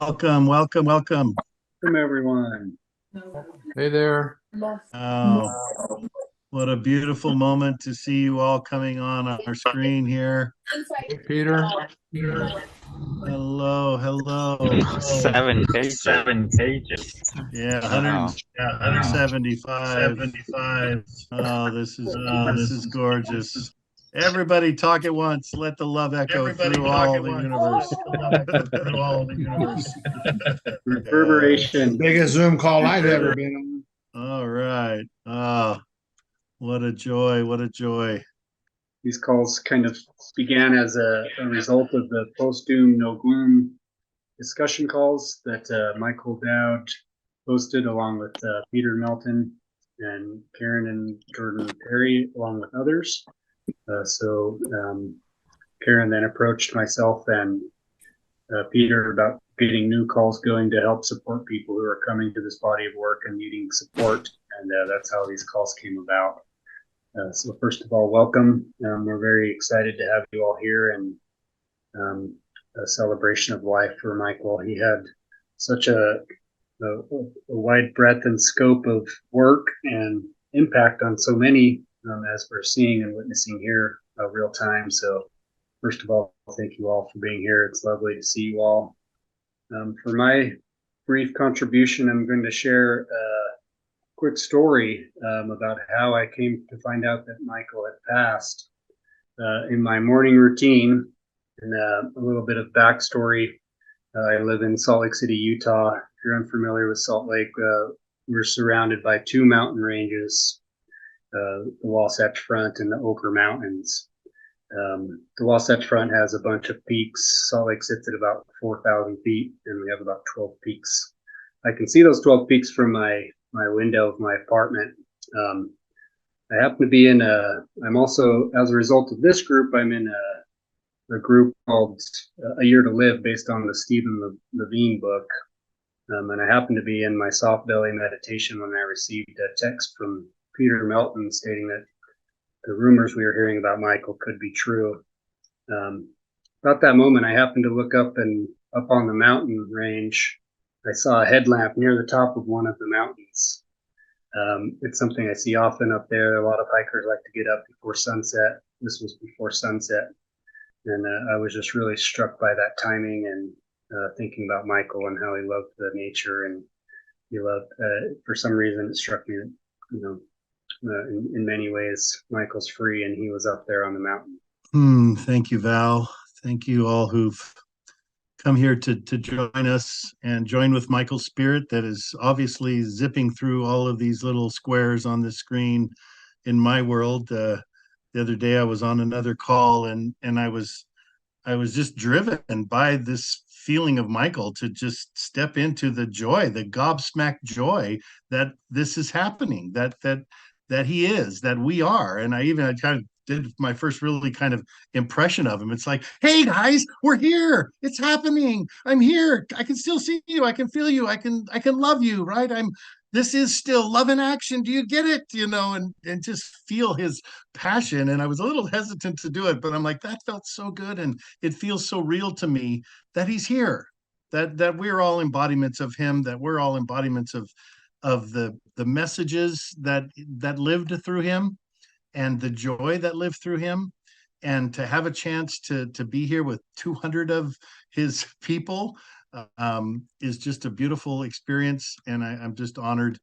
Welcome, welcome, welcome. Welcome, everyone. Hey there. Oh, what a beautiful moment to see you all coming on our screen here. Hey, Peter. Hello, hello. 7 pages. Seven pages. Yeah, Wow. 175. 75. Oh, this is gorgeous. Everybody talk at once. Let the love echo Everybody through talk all at the once. universe. Let the love echo through all the universe. Yes. Reverberation. Biggest Zoom call I've ever been All right. Oh, what a joy. What a joy. These calls kind of began as a result of the Post-doom No Gloom discussion calls that Michael Dowd hosted along with Peter Melton and Karen and Jordan Perry, along with others. So Karen then approached myself and Peter about getting new calls going to help support people who are coming to this body of work and needing support. And that's how these calls came about. So first of all, welcome. We're very excited to have you all here and a celebration of life for Michael. He had such a wide breadth and scope of work and impact on so many, as we're seeing and witnessing here real time. So first of all, thank you all for being here. It's lovely to see you all. For my brief contribution, I'm going to share a quick story about how I came to find out that Michael had passed. In my morning routine, and a little bit of backstory. I live in Salt Lake City, Utah. If you're unfamiliar with Salt Lake, we're surrounded by two mountain ranges, the Wasatch Front and the Ochre Mountains. The Wasatch Front has a bunch of peaks. Salt Lake sits at about 4,000 feet, and we have about 12 peaks. I can see those 12 peaks from my window of my apartment. I happen to be I'm also, as a result of this group, I'm in a group called A Year to Live based on the Stephen Levine book. And I happened to be in my soft belly meditation when I received a text from Peter Melton stating that the rumors we were hearing about Michael could be true. About that moment, I happened to look up on the mountain range. I saw a headlamp near the top of one of the mountains. It's something I see often up there. A lot of hikers like to get up before sunset. This was before sunset. And I was just really struck by that timing and thinking about Michael and how he loved the nature. And he loved, for some reason, it struck me that, in many ways, Michael's free and he was up there on the mountain. Thank you, Val. Thank you all who've come here to join us and join with Michael's spirit that is obviously zipping through all of these little squares on the screen in my world. The other day I was on another call and I was just driven by this feeling of Michael to just step into the joy, the gobsmacked joy that this is happening, that he is, that we are. And I kind of did my first really kind of impression of him. It's like, hey guys, we're here. It's happening. I'm here. I can still see you. I can feel you. I can love you, right? This is still love in action. Do you get it? And just feel his passion. And I was a little hesitant to do it, but I'm like, that felt so good. And it feels so real to me that he's here, that we're all embodiments of him, that we're all embodiments of the messages that lived through him and the joy that lived through him. And to have a chance to be here with 200 of his people is just a beautiful experience. And I'm just honored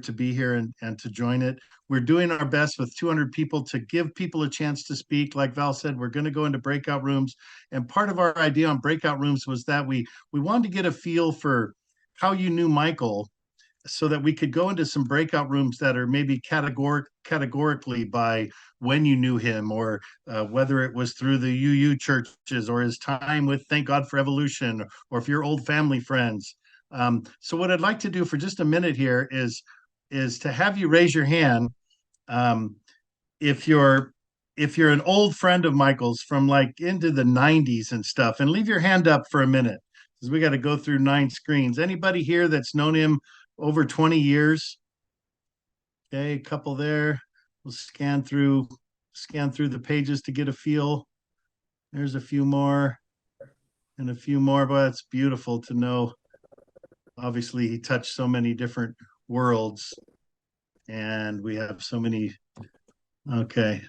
to be here and to join it. We're doing our best with 200 people to give people a chance to speak. Like Val said, we're going to go into breakout rooms. And part of our idea on breakout rooms was that we wanted to get a feel for how you knew Michael so that we could go into some breakout rooms that are maybe categorically by when you knew him, or whether it was through the UU churches or his time with Thank God for Evolution, or if you're old family friends. So what I'd like to do for just a minute here is to have you raise your hand um, if you're an old friend of Michael's from like into the 90s and stuff, and leave your hand up for a minute because we got to go through 9 screens. Anybody here that's known him over 20 years? Okay, a couple there. We'll scan through the pages to get a feel. There's a few more. and a few more, but it's beautiful to know. Obviously, he touched so many different worlds, and we have so many. Okay,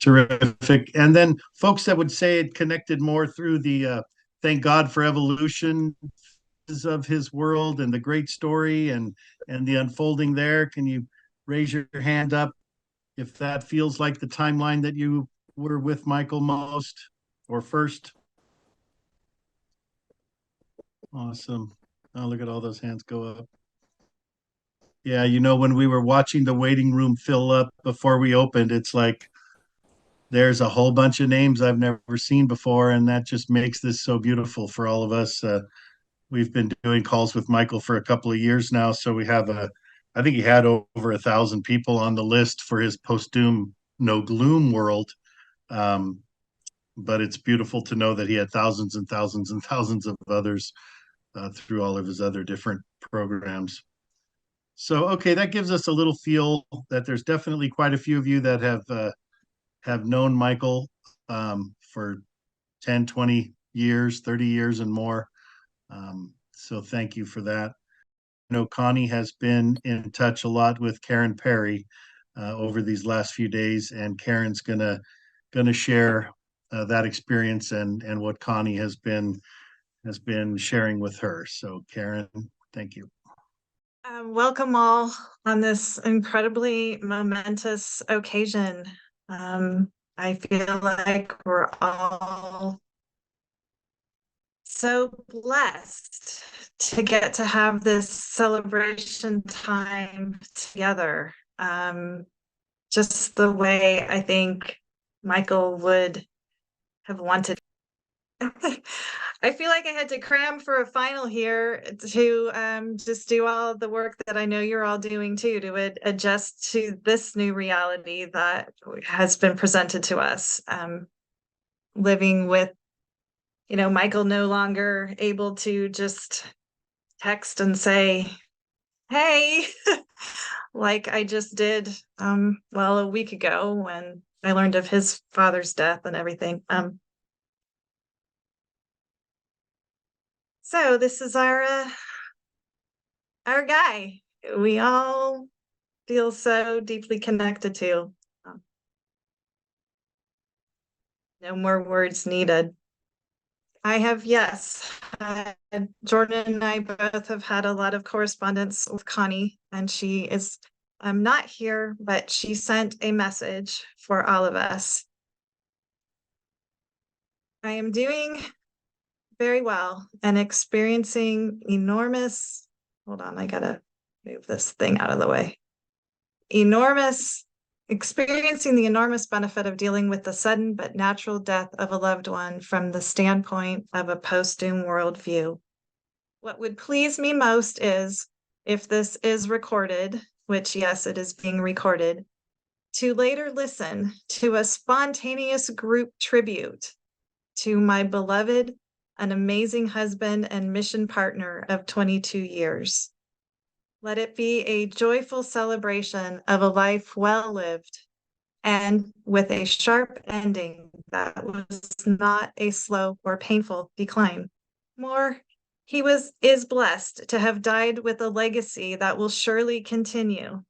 terrific. And then folks that would say it connected more through the thank God for evolution of his world and the great story and the unfolding there. Can you raise your hand up if that feels like the timeline that you were with Michael most or first? Awesome. Oh, look at all those hands go up. Yeah, when we were watching the waiting room fill up before we opened, it's like there's a whole bunch of names I've never seen before, and that just makes this so beautiful for all of us. We've been doing calls with Michael for a couple of years now, so we have I think he had over 1,000 people on the list for his Post-doom No Gloom world. Um, but it's beautiful to know that he had thousands and thousands and thousands of others through all of his other different programs. So, okay, that gives us a little feel that there's definitely quite a few of you that have known Michael for 10, 20 years, 30 years and more. So thank you for that. Connie has been in touch a lot with Karen Perry over these last few days, and Karen's gonna share that experience and what Connie has been sharing with her. So Karen, thank you. Welcome all on this incredibly momentous occasion. I feel like we're all so blessed to get to have this celebration time together. Just the way I think Michael would have wanted. I feel like I had to cram for a final here to just do all the work that I know you're all doing too, to adjust to this new reality that has been presented to us. Living with, Michael no longer able to just text and say, hey, like I just did, a week ago when I learned of his father's death and everything. So this is our guy. We all feel so deeply connected to. No more words needed. I have, yes. Jordan and I both have had a lot of correspondence with Connie, and she is not here, but she sent a message for all of us. I am doing very well and experiencing enormous, hold on, I gotta move this thing out of the way. Experiencing the enormous benefit of dealing with the sudden but natural death of a loved one from the standpoint of a post-doom worldview. What would please me most is, if this is recorded, which yes, it is being recorded, to later listen to a spontaneous group tribute to my beloved, an amazing husband and mission partner of 22 years. Let it be a joyful celebration of a life well lived and with a sharp ending that was not a slow or painful decline. More, he is blessed to have died with a legacy that will surely continue.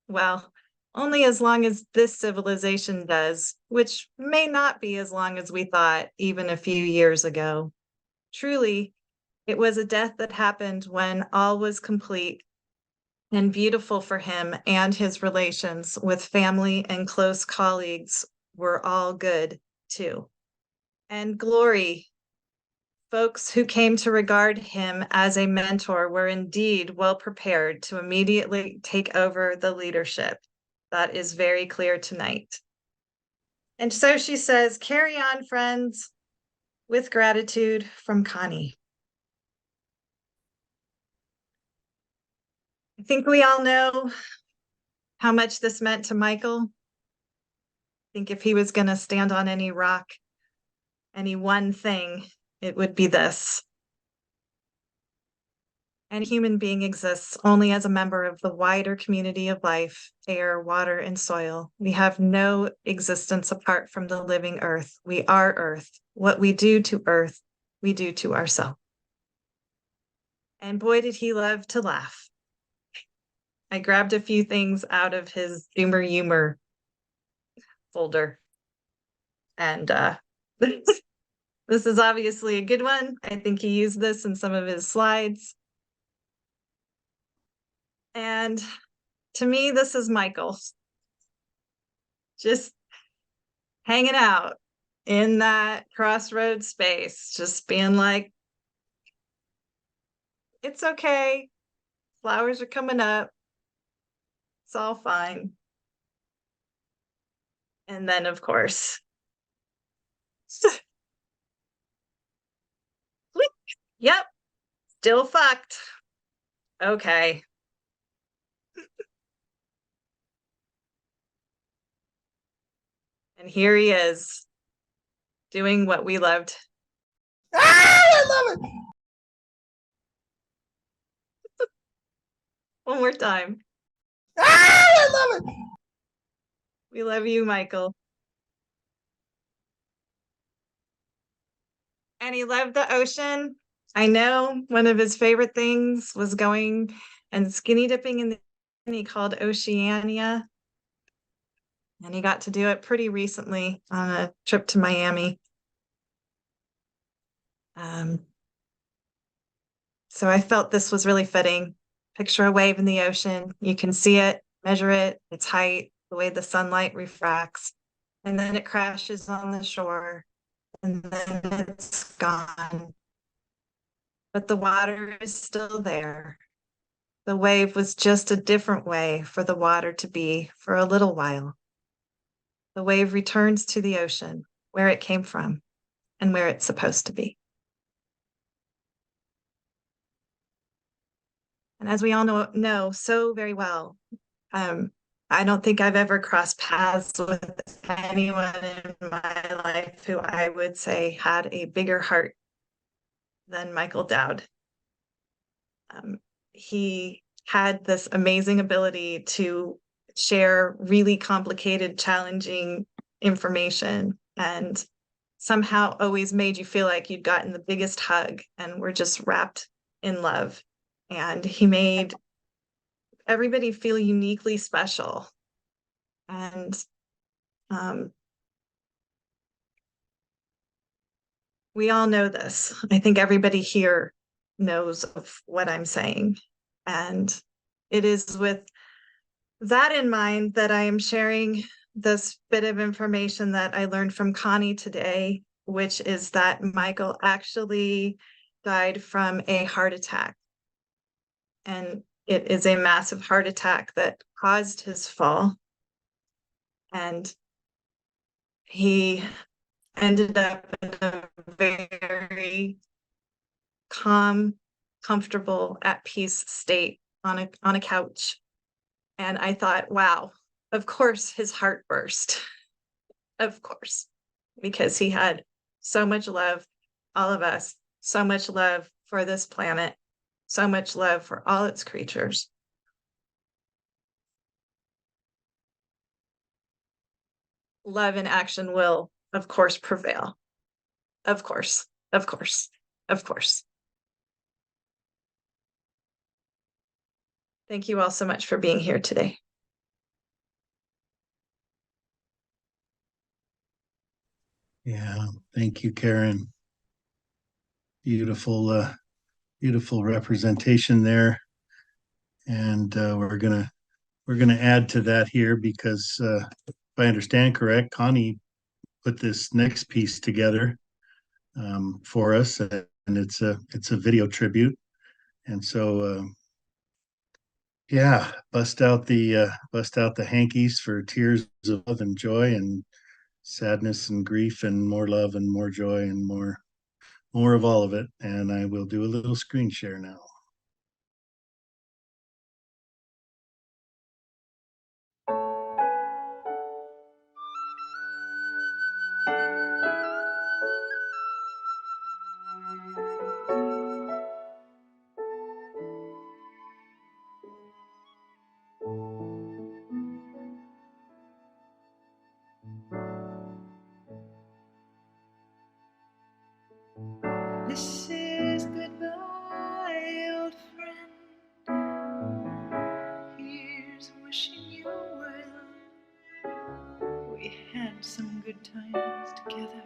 Well, only as long as this civilization does, which may not be as long as we thought even a few years ago. Truly, it was a death that happened when all was complete and beautiful for him, and his relations with family and close colleagues were all good too. And glory, folks who came to regard him as a mentor were indeed well prepared to immediately take over the leadership. That is very clear tonight. And so she says, carry on, friends, with gratitude from Connie. I think we all know how much this meant to Michael. I think if he was going to stand on any rock, any one thing, it would be this. Any human being exists only as a member of the wider community of life, air, water, and soil. We have no existence apart from the living earth. We are earth. What we do to earth, we do to ourselves. And boy, did he love to laugh. I grabbed a few things out of his humor folder. And this is obviously a good one. I think he used this in some of his slides. And to me, this is Michael. Just hanging out in that crossroads space, just being like, it's okay. Flowers are coming up. It's all fine. And then, of course, yep, still fucked. Okay. And here he is, doing what we loved. I love it. One more time. I love it. We love you, Michael. And he loved the ocean. I know one of his favorite things was going and skinny dipping in the he called Oceania. And he got to do it pretty recently on a trip to Miami. So I felt this was really fitting. Picture a wave in the ocean. You can see it, measure it, its height, the way the sunlight refracts, and then it crashes on the shore, and then it's gone. But the water is still there. The wave was just a different way for the water to be for a little while. The wave returns to the ocean, where it came from and where it's supposed to be. And as we all know so very well, I don't think I've ever crossed paths with anyone in my life who I would say had a bigger heart than Michael Dowd. He had this amazing ability to share really complicated, challenging information and somehow always made you feel like you'd gotten the biggest hug and were just wrapped in love. And he made everybody feel uniquely special. And we all know this. I think everybody here knows of what I'm saying. And it is with that in mind that I am sharing this bit of information that I learned from Connie today, which is that Michael actually died from a heart attack. And it is a massive heart attack that caused his fall. And he ended up in a very calm, comfortable, at peace state on a couch. And I thought, wow, of course his heart burst. Of course, because he had so much love, all of us, so much love for this planet, so much love for all its creatures. Love and action will, of course, prevail. Of course, of course, of course. Thank you all so much for being here today. Yeah, thank you, Karen. Beautiful, beautiful representation there. And we're gonna add to that here because if I understand correct, Connie put this next piece together for us, and it's a video tribute. And so yeah, bust out the hankies for tears of love and joy and sadness and grief and more love and more joy and more of all of it. And I will do a little screen share now. times together,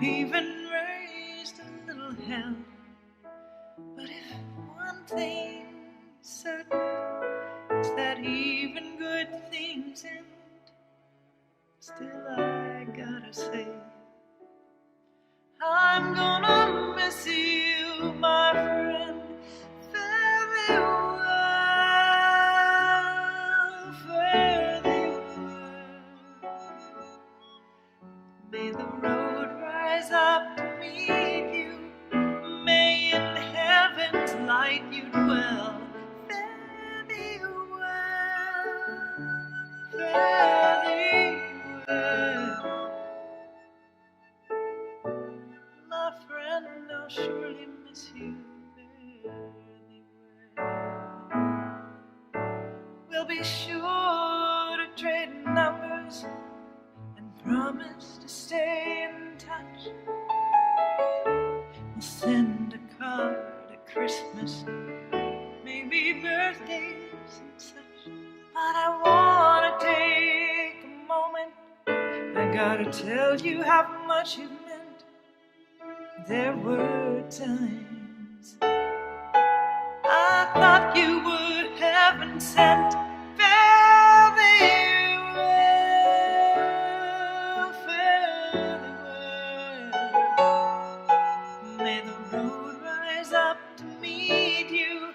even raised a little hell. But if one thing is certain, it's that even good things end. Still I gotta say, I'm gonna miss you, my friend. Fare thee well, fare thee well. May the road rise up to meet you. May in heaven's light you dwell. Fare thee well, fare thee well. My friend, I'll surely miss you. Fare thee well. We'll be sure to trade numbers and promise to stay in touch. We'll send a card at Christmas, maybe birthdays and such. But I wanna take a moment. I gotta tell you how much you meant. There were times I thought you were heaven sent. Fare thee well, fare thee well. May the road rise up to meet you.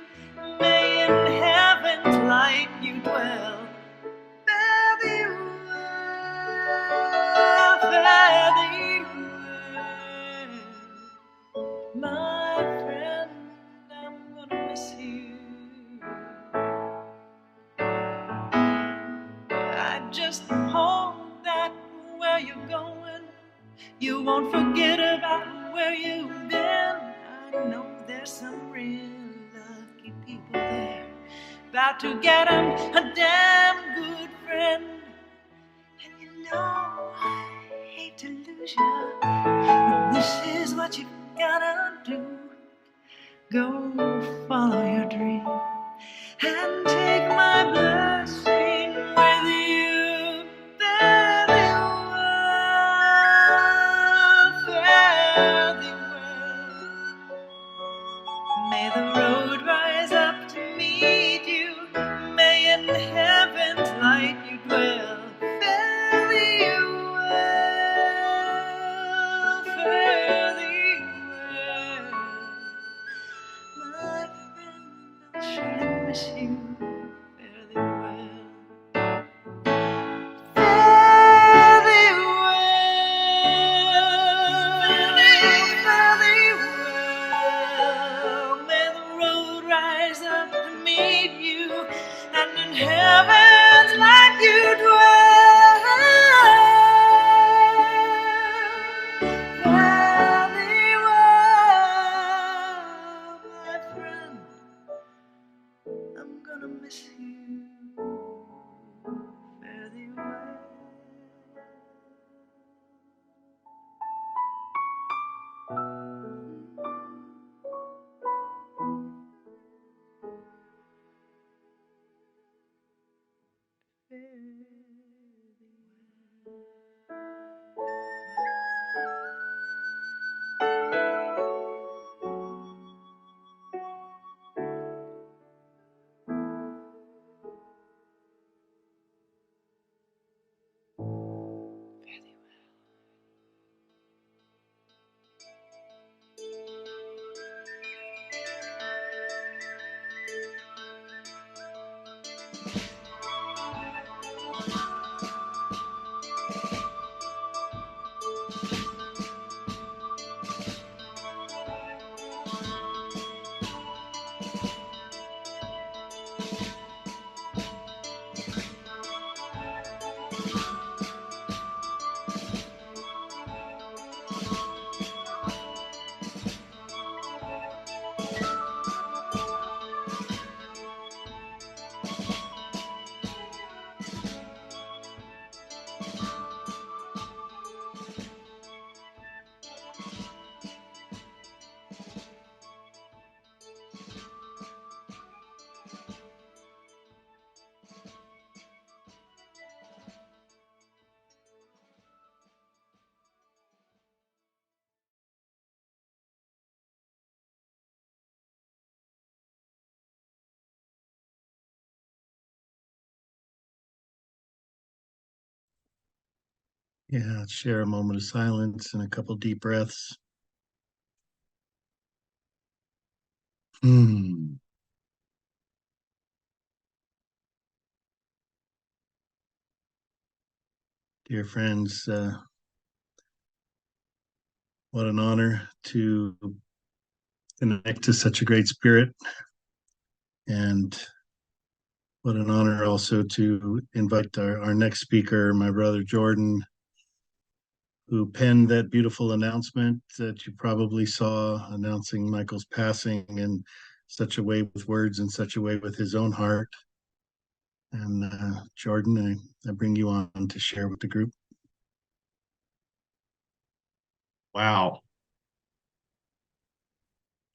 May in heaven's light you dwell. Fare thee well, fare thee well. My friend, I'm gonna miss you. I just hope that where you're going, you won't forget about where you've been. I know there's some real lucky people there, about to get 'em a damn good friend. And you know, I hate to lose you, but this is what you've gotta do. Go follow your dream and take my blessing with you. Fare thee well, fare thee well. May the road rise up to meet you. May in heaven's light you dwell. Fare thee well, fare thee well. My friend, I'll surely miss you. Fare thee well. Fare thee well, fare thee well. May the road rise up to meet you, and in heaven's light you dwell. Fare thee well, my friend. I'm gonna miss you. Fare thee well. Fare thee well. Yeah, share a moment of silence and a couple deep breaths. Hmm. Dear friends, what an honor to connect to such a great spirit. And what an honor also to invite our next speaker, my brother Jordan, who penned that beautiful announcement that you probably saw announcing Michael's passing in such a way with words, in such a way with his own heart. And Jordan, I bring you on to share with the group. Wow.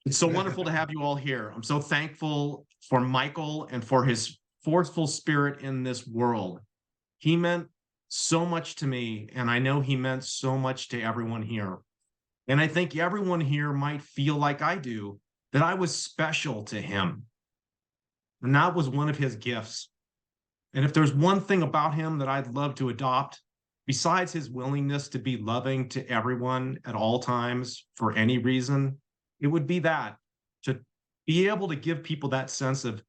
It's so wonderful to have you all here. I'm so thankful for Michael and for his forceful spirit in this world. He meant so much to me, and I know he meant so much to everyone here. And I think everyone here might feel like I do, that I was special to him. And that was one of his gifts. And if there's one thing about him that I'd love to adopt, besides his willingness to be loving to everyone at all times for any reason, it would be that, to be able to give people that sense of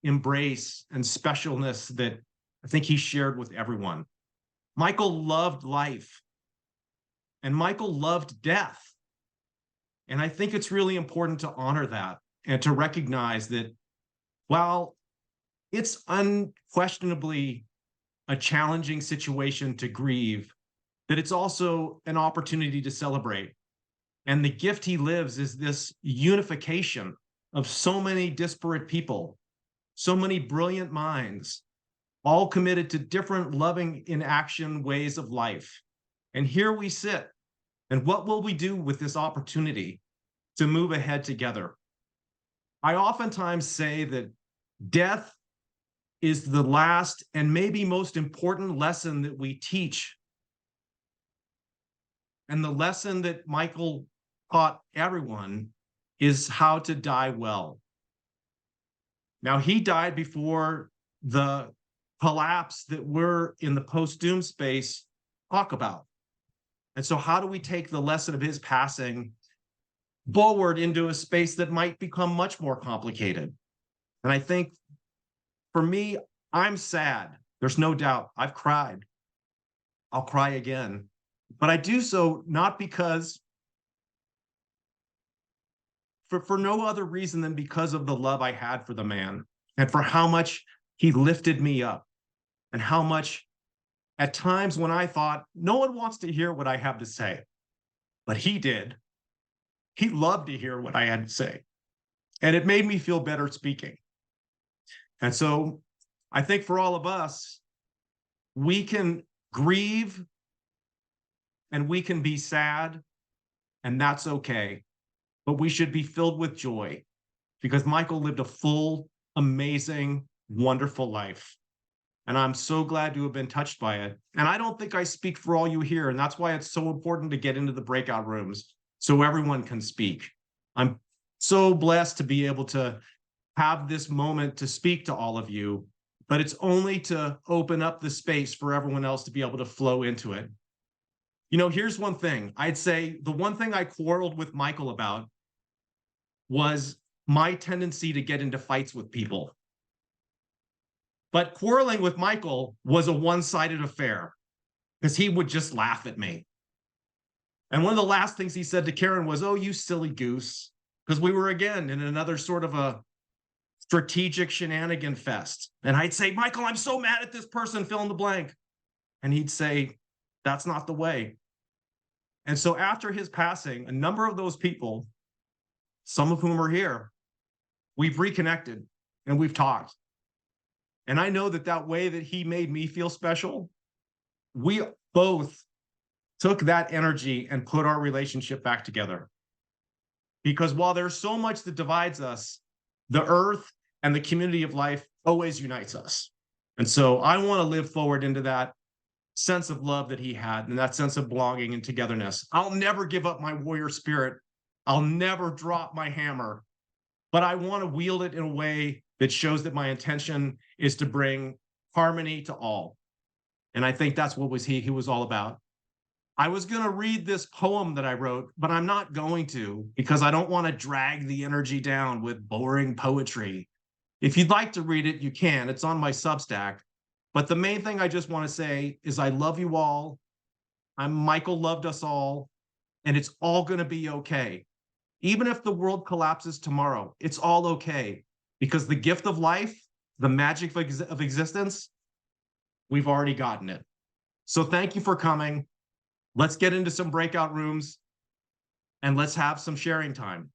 embrace and specialness that I think he shared with everyone. Michael loved life, and Michael loved death. And I think it's really important to honor that and to recognize that while it's unquestionably a challenging situation to grieve, that it's also an opportunity to celebrate. And the gift he lives is this unification of so many disparate people, so many brilliant minds, all committed to different loving in action ways of life. And here we sit. And what will we do with this opportunity to move ahead together? I oftentimes say that death is the last and maybe most important lesson that we teach. And the lesson that Michael taught everyone is how to die well. Now, he died before the collapse that we're in the post-doom space talk about. And so how do we take the lesson of his passing forward into a space that might become much more complicated? And I think for me, I'm sad. There's no doubt. I've cried. I'll cry again. But I do so not because, for no other reason than because of the love I had for the man and for how much he lifted me up and how much at times when I thought no one wants to hear what I have to say, but he did. He loved to hear what I had to say. And it made me feel better speaking. And so I think for all of us, we can grieve and we can be sad, and that's okay. But we should be filled with joy because Michael lived a full, amazing, wonderful life. And I'm so glad to have been touched by it. And I don't think I speak for all you here. And that's why it's so important to get into the breakout rooms so everyone can speak. I'm so blessed to be able to have this moment to speak to all of you, but it's only to open up the space for everyone else to be able to flow into it. You know, here's one thing. I'd say the one thing I quarreled with Michael about was my tendency to get into fights with people. But quarreling with Michael was a one-sided affair because he would just laugh at me. And one of the last things he said to Karen was, "Oh, you silly goose," because we were again in another sort of a strategic shenanigan fest. And I'd say, "Michael, I'm so mad at this person, fill in the blank." And he'd say, "That's not the way." And so after his passing, a number of those people, some of whom are here, we've reconnected and we've talked. And I know that that way that he made me feel special, we both took that energy and put our relationship back together. Because while there's so much that divides us, the earth and the community of life always unites us. And so I want to live forward into that sense of love that he had and that sense of belonging and togetherness. I'll never give up my warrior spirit. I'll never drop my hammer, but I want to wield it in a way that shows that my intention is to bring harmony to all. And I think that's what he was all about. I was going to read this poem that I wrote, but I'm not going to because I don't want to drag the energy down with boring poetry. If you'd like to read it, you can. It's on my Substack. But the main thing I just want to say is I love you all. Michael loved us all, and it's all going to be okay. Even if the world collapses tomorrow, it's all okay because the gift of life, the magic of existence, we've already gotten it. So thank you for coming. Let's get into some breakout rooms and let's have some sharing time.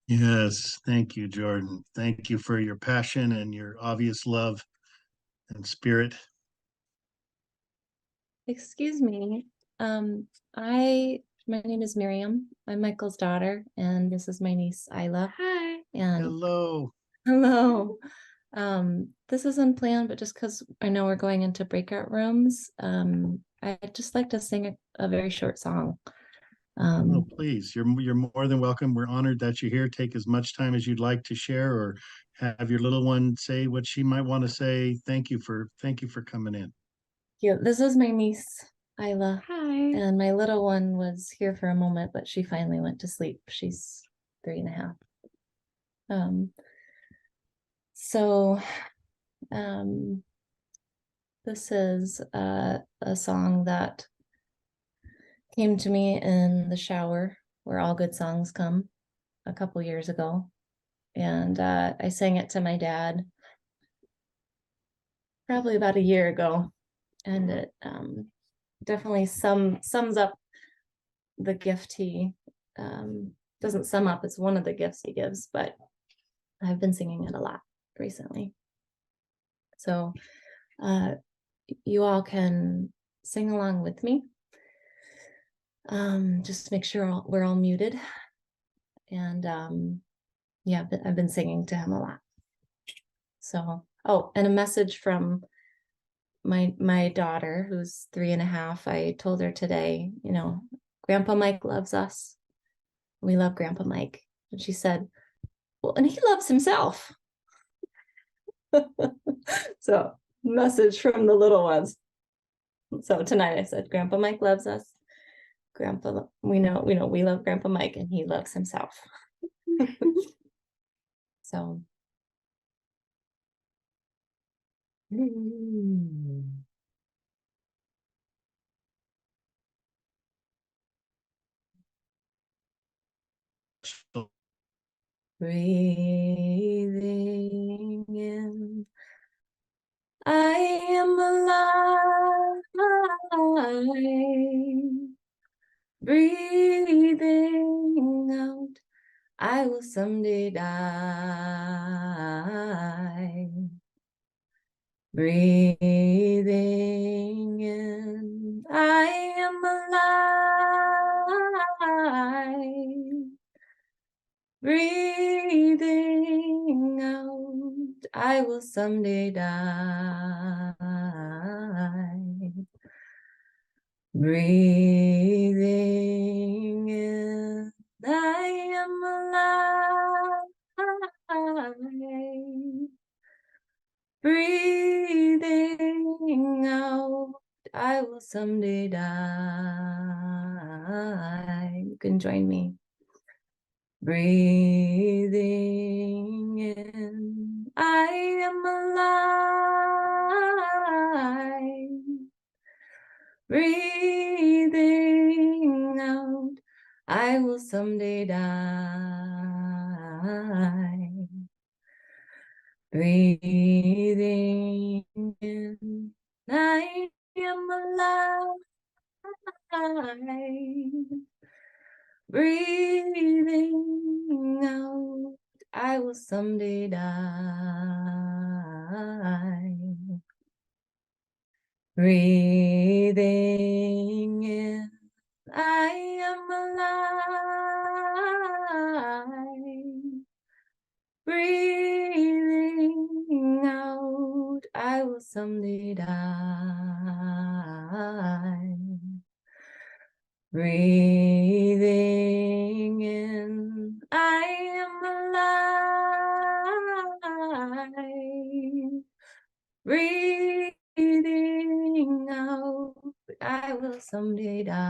Yes, thank you, Jordan. Thank you for your passion and your obvious love and spirit. Excuse me. My name is Miriam. I'm Michael's daughter, and this is my niece Isla. Hi. And Hello. hello. This is unplanned, but just because I know we're going into breakout rooms, I'd just like to sing a very short song. Oh, please, you're more than welcome. We're honored that you're here. Take as much time as you'd like to share, or have your little one say what she might want to say. Thank you for coming in. This is my niece Isla. Hi. And my little one was here for a moment, but she finally went to sleep. She's 3.5. So this is a song that came to me in the shower, where all good songs come, a couple years ago. And I sang it to my dad probably about a year ago. And it definitely sums up the gift he doesn't sum up. It's one of the gifts he gives, but I've been singing it a lot recently. So you all can sing along with me. Just make sure we're all muted. And yeah, I've been singing to him a lot. So, oh, and a message from my daughter, who's 3.5. I told her today, Grandpa Mike loves us. We love Grandpa Mike. And she said, well, and he loves himself. So, message from the little ones. So tonight I said, Grandpa Mike loves us. Grandpa, we know we love Grandpa Mike, and he loves himself. So. Breathing in, I am alive. Breathing out, I will someday die. Breathing in, I am alive. Breathing out, I will someday die. Breathing in, I am alive. Breathing out, I will someday die. You can join me. Breathing in, I am alive. Breathing out, I will someday die. Breathing in, I am alive. Breathing out, I will someday die. Breathing in, I am alive. Breathing out, I will someday die. Breathing in, I am alive. Breathing someday die.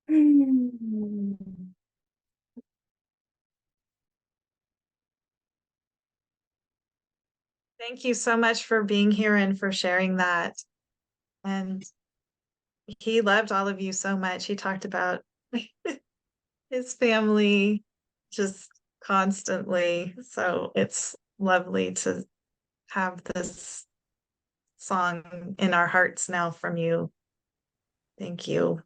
Hmm. Thank you so much for being here and for sharing that. And he loved all of you so much. He talked about his family just constantly. So it's lovely to have this song in our hearts now from you. Thank you.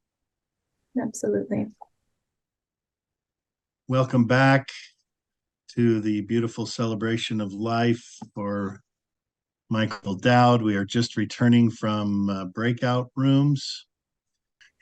Absolutely. Welcome back to the beautiful celebration of life for Michael Dowd. We are just returning from breakout rooms.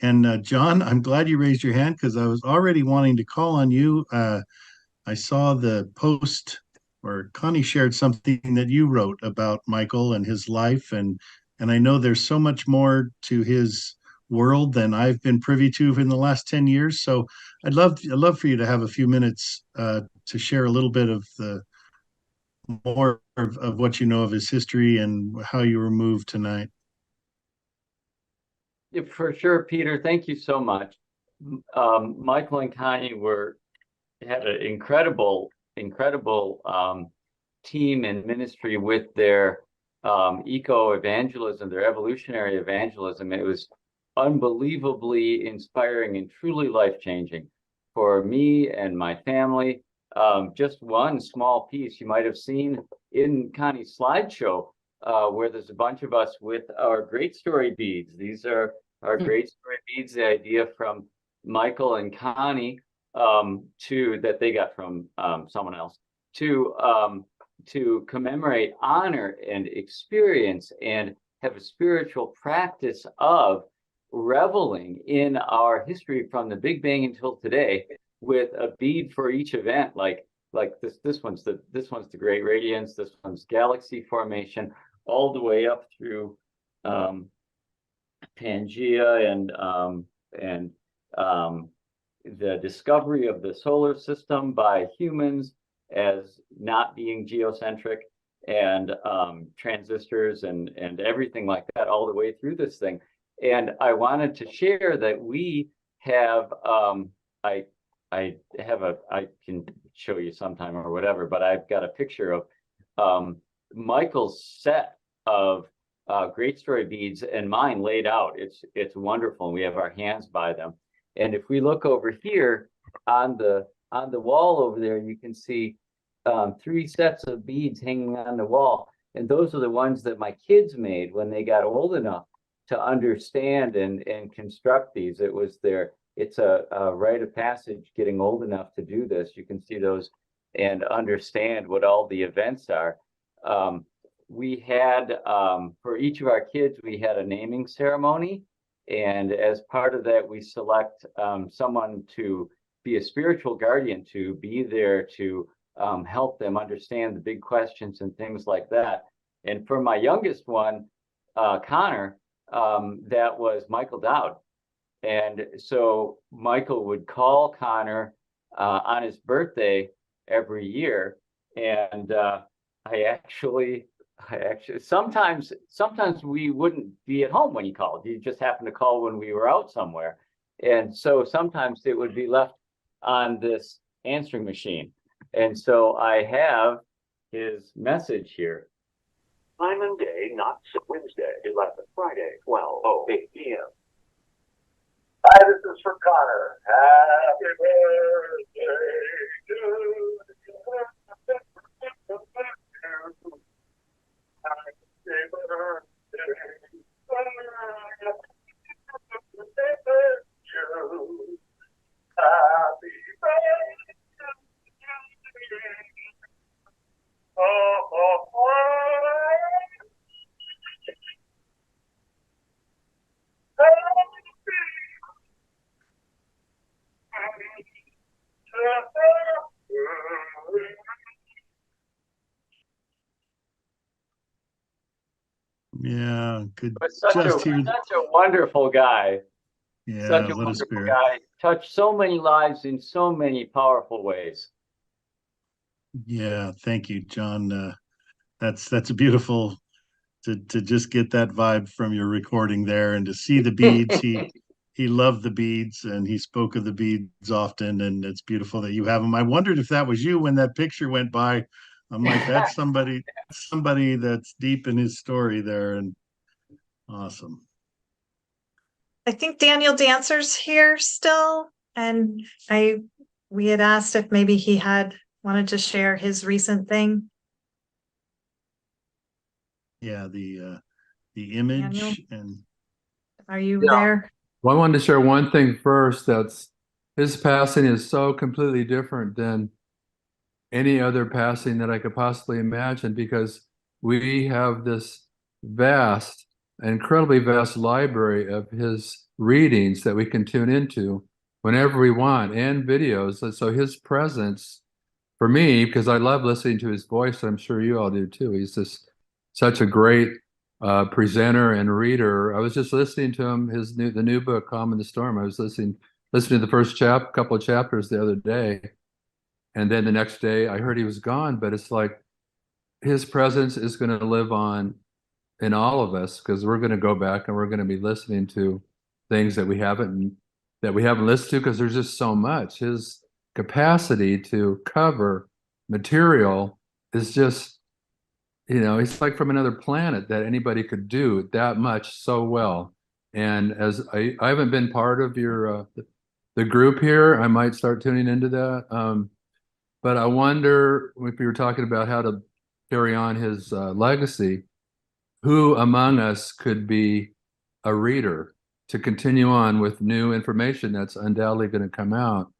And John, I'm glad you raised your hand because I was already wanting to call on you. I saw the post where Connie shared something that you wrote about Michael and his life, and I know there's so much more to his world than I've been privy to in the last 10 years. So I'd love for you to have a few minutes to share a little bit of the more of what you know of his history and how you were moved tonight. Yeah, for sure, Peter. Thank you so much. Michael and Connie had an incredible team and ministry with their eco-evangelism, their evolutionary evangelism. It was unbelievably inspiring and truly life-changing for me and my family. Just one small piece you might have seen in Connie's slideshow, where there's a bunch of us with our great story beads. These are our great story beads, the idea from Michael and Connie, that they got from someone else, to commemorate, honor, and experience and have a spiritual practice of reveling in our history from the Big Bang until today, with a bead for each event, like this one's the Great Radiance, this one's galaxy formation, all the way up through Pangea and the discovery of the solar system by humans as not being geocentric, and transistors and everything like that, all the way through this thing. And I wanted to share that we have I can show you sometime or whatever, but I've got a picture of Michael's set of great story beads and mine laid out. It's wonderful. We have our hands by them. And if we look over here on the wall over there, you can see 3 sets of beads hanging on the wall. And those are the ones that my kids made when they got old enough to understand and construct these. It's a rite of passage getting old enough to do this. You can see those and understand what all the events are. We had, for each of our kids, we had a naming ceremony. And as part of that, we select someone to be a spiritual guardian, to be there to help them understand the big questions and things like that. And for my youngest one, Connor, that was Michael Dowd. And so Michael would call Connor on his birthday every year. And I actually sometimes we wouldn't be at home when he called. He just happened to call when we were out somewhere. And so sometimes it would be left on this answering machine. And so I have his message here. Time and day, not Wednesday, 11, Friday, 12:08 p.m. Hi, this is for Connor. Happy birthday to you. Yeah, good. Such a wonderful guy. Yeah, Such a what a wonderful spirit. guy. Touched so many lives in so many powerful ways. Yeah, thank you, John. That's a beautiful to just get that vibe from your recording there and to see the beads. He loved the beads and he spoke of the beads often, and it's beautiful that you have them. I wondered if that was you when that picture went by. I'm like, that's somebody that's deep in his story there, and awesome. I think Daniel Dancer's here still, and we had asked if maybe he had wanted to share his recent thing. Yeah, the Daniel, image and are you Yeah. there? Well, I wanted to share one thing first. That's his passing is so completely different than any other passing that I could possibly imagine, because we have this vast, incredibly vast library of his readings that we can tune into whenever we want, and videos. And so his presence for me, because I love listening to his voice, I'm sure you all do too. He's just such a great presenter and reader. I was just listening to him, the new book, Calm in the Storm. I was listening to the first couple of chapters the other day. And then the next day I heard he was gone, but it's like his presence is going to live on in all of us, because we're going to go back and we're going to be listening to things that we haven't listened to, because there's just so much. His capacity to cover material is just, it's like from another planet that anybody could do that much so well. And as I haven't been part of your the group here, I might start tuning into that. But I wonder if you were talking about how to carry on his legacy, who among us could be a reader to continue on with new information that's undoubtedly going to come out?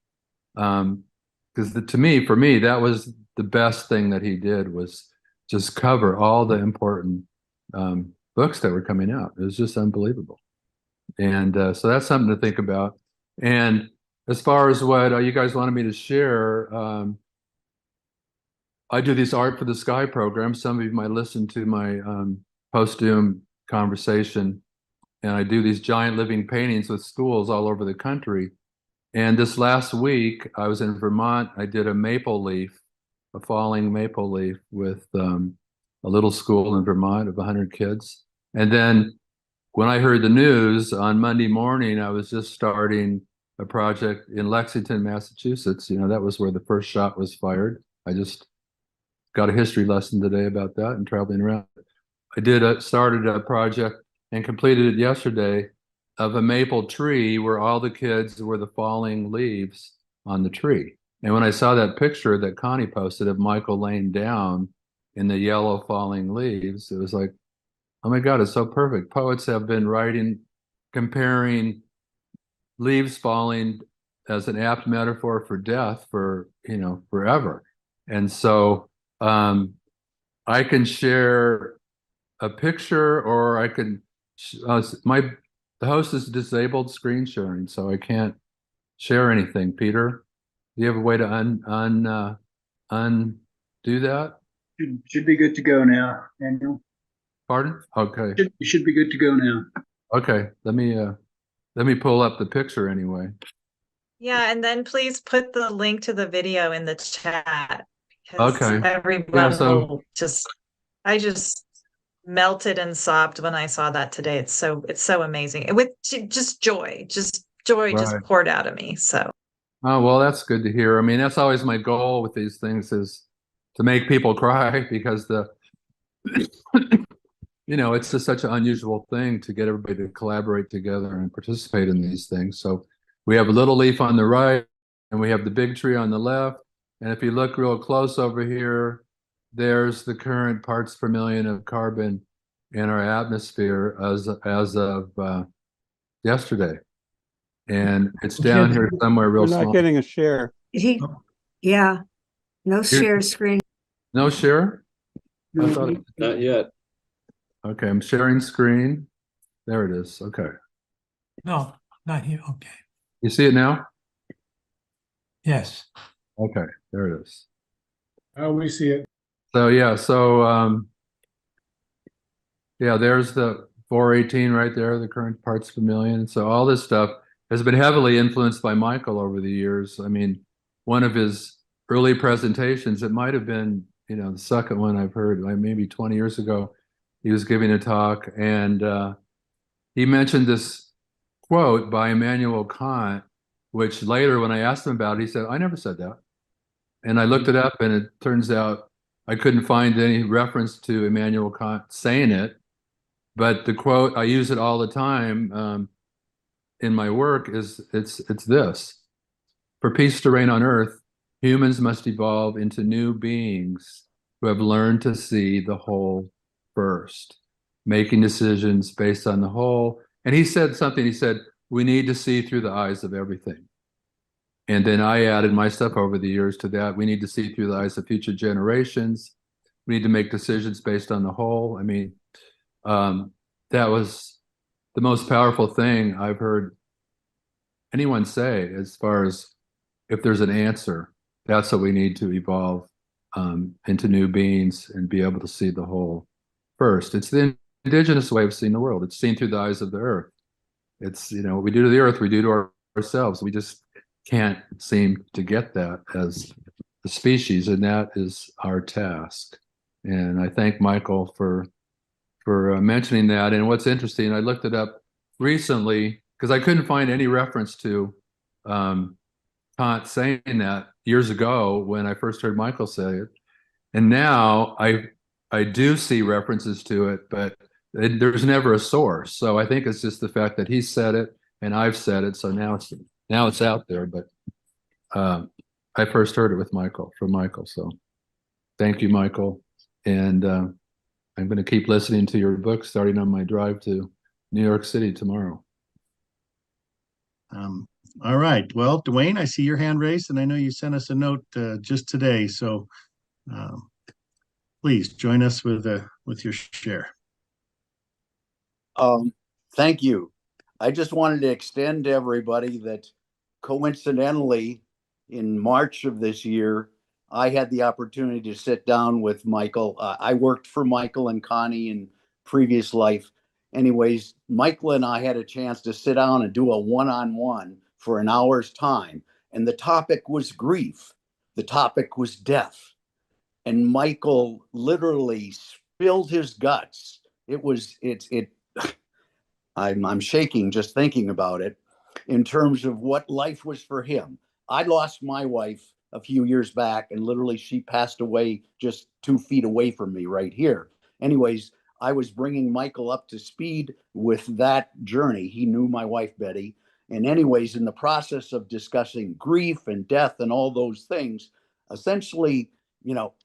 Because for me, that was the best thing that he did, was just cover all the important books that were coming out. It was just unbelievable. And so that's something to think about. And as far as what you guys wanted me to share, I do these Art for the Sky programs. Some of you might listen to my post-doom conversation. And I do these giant living paintings with schools all over the country. And this last week, I was in Vermont. I did a falling maple leaf with a little school in Vermont of 100 kids. And then when I heard the news on Monday morning, I was just starting a project in Lexington, Massachusetts. That was where the first shot was fired. I just got a history lesson today about that and traveling around. I started a project and completed it yesterday of a maple tree where all the kids were the falling leaves on the tree. And when I saw that picture that Connie posted of Michael laying down in the yellow falling leaves, it was like, oh my God, it's so perfect. Poets have been writing, comparing leaves falling as an apt metaphor for death for, forever. And so I can share a picture, or I can, the host is disabled screen sharing, so I can't share anything. Peter, do you have a way to undo that? Should be good to go now, Daniel. Pardon? Okay. You should be good to go now. Okay. Let me pull up the picture anyway. Yeah, and then please put the link to the video in the chat, because Okay. everyone will I just melted and sobbed when I saw that today. It's so amazing. And with just joy just poured out of me. So Oh, well, that's good to hear. I mean, that's always my goal with these things, is to make people cry, because it's just such an unusual thing to get everybody to collaborate together and participate in these things. So we have a little leaf on the right and we have the big tree on the left. And if you look real close over here, there's the current parts per million of carbon in our atmosphere as of yesterday. And it's down here somewhere real small. We're not getting a share. Yeah, no share screen. No share? I thought Not yet. Okay, I'm sharing screen. There it is. Okay. No, not here. Okay. You see it now? Yes. Okay, there it is. Oh, we see it. So there's the 418 right there, the current parts per million. So all this stuff has been heavily influenced by Michael over the years. I mean, one of his early presentations. It might have been, the second one I've heard, like maybe 20 years ago. He was giving a talk, and he mentioned this quote by Immanuel Kant, which later, when I asked him about it, he said, "I never said that." And I looked it up, and it turns out I couldn't find any reference to Immanuel Kant saying it. But the quote, I use it all the time in my work, is it's this: "For peace to reign on earth, humans must evolve into new beings who have learned to see the whole first, making decisions based on the whole." And he said something, he said, "We need to see through the eyes of everything." And then I added my stuff over the years to that. We need to see through the eyes of future generations. We need to make decisions based on the whole. I mean, that was the most powerful thing I've heard anyone say, as far as if there's an answer, that's what we need to evolve into new beings and be able to see the whole first. It's the indigenous way of seeing the world. It's seen through the eyes of the earth. It's, what we do to the earth, we do to ourselves. We just can't seem to get that as a species, and that is our task. And I thank Michael for mentioning that. And what's interesting, I looked it up recently because I couldn't find any reference to Kant saying that years ago when I first heard Michael say it. And now I do see references to it, but there's never a source. So I think it's just the fact that he said it and I've said it. So now it's out there. But I first heard it from Michael. So thank you, Michael. And I'm going to keep listening to your book starting on my drive to New York City tomorrow. All right. Well, Dwayne, I see your hand raised, and I know you sent us a note just today. So please join us with your share. Thank you. I just wanted to extend to everybody that coincidentally, in March of this year, I had the opportunity to sit down with Michael. I worked for Michael and Connie in previous life. Anyways, Michael and I had a chance to sit down and do a one-on-one for an hour's time. And the topic was grief. The topic was death. And Michael literally spilled his guts. I'm shaking just thinking about it in terms of what life was for him. I lost my wife a few years back, and literally she passed away just 2 feet away from me right here. Anyways, I was bringing Michael up to speed with that journey. He knew my wife, Betty. And anyways, in the process of discussing grief and death and all those things, essentially,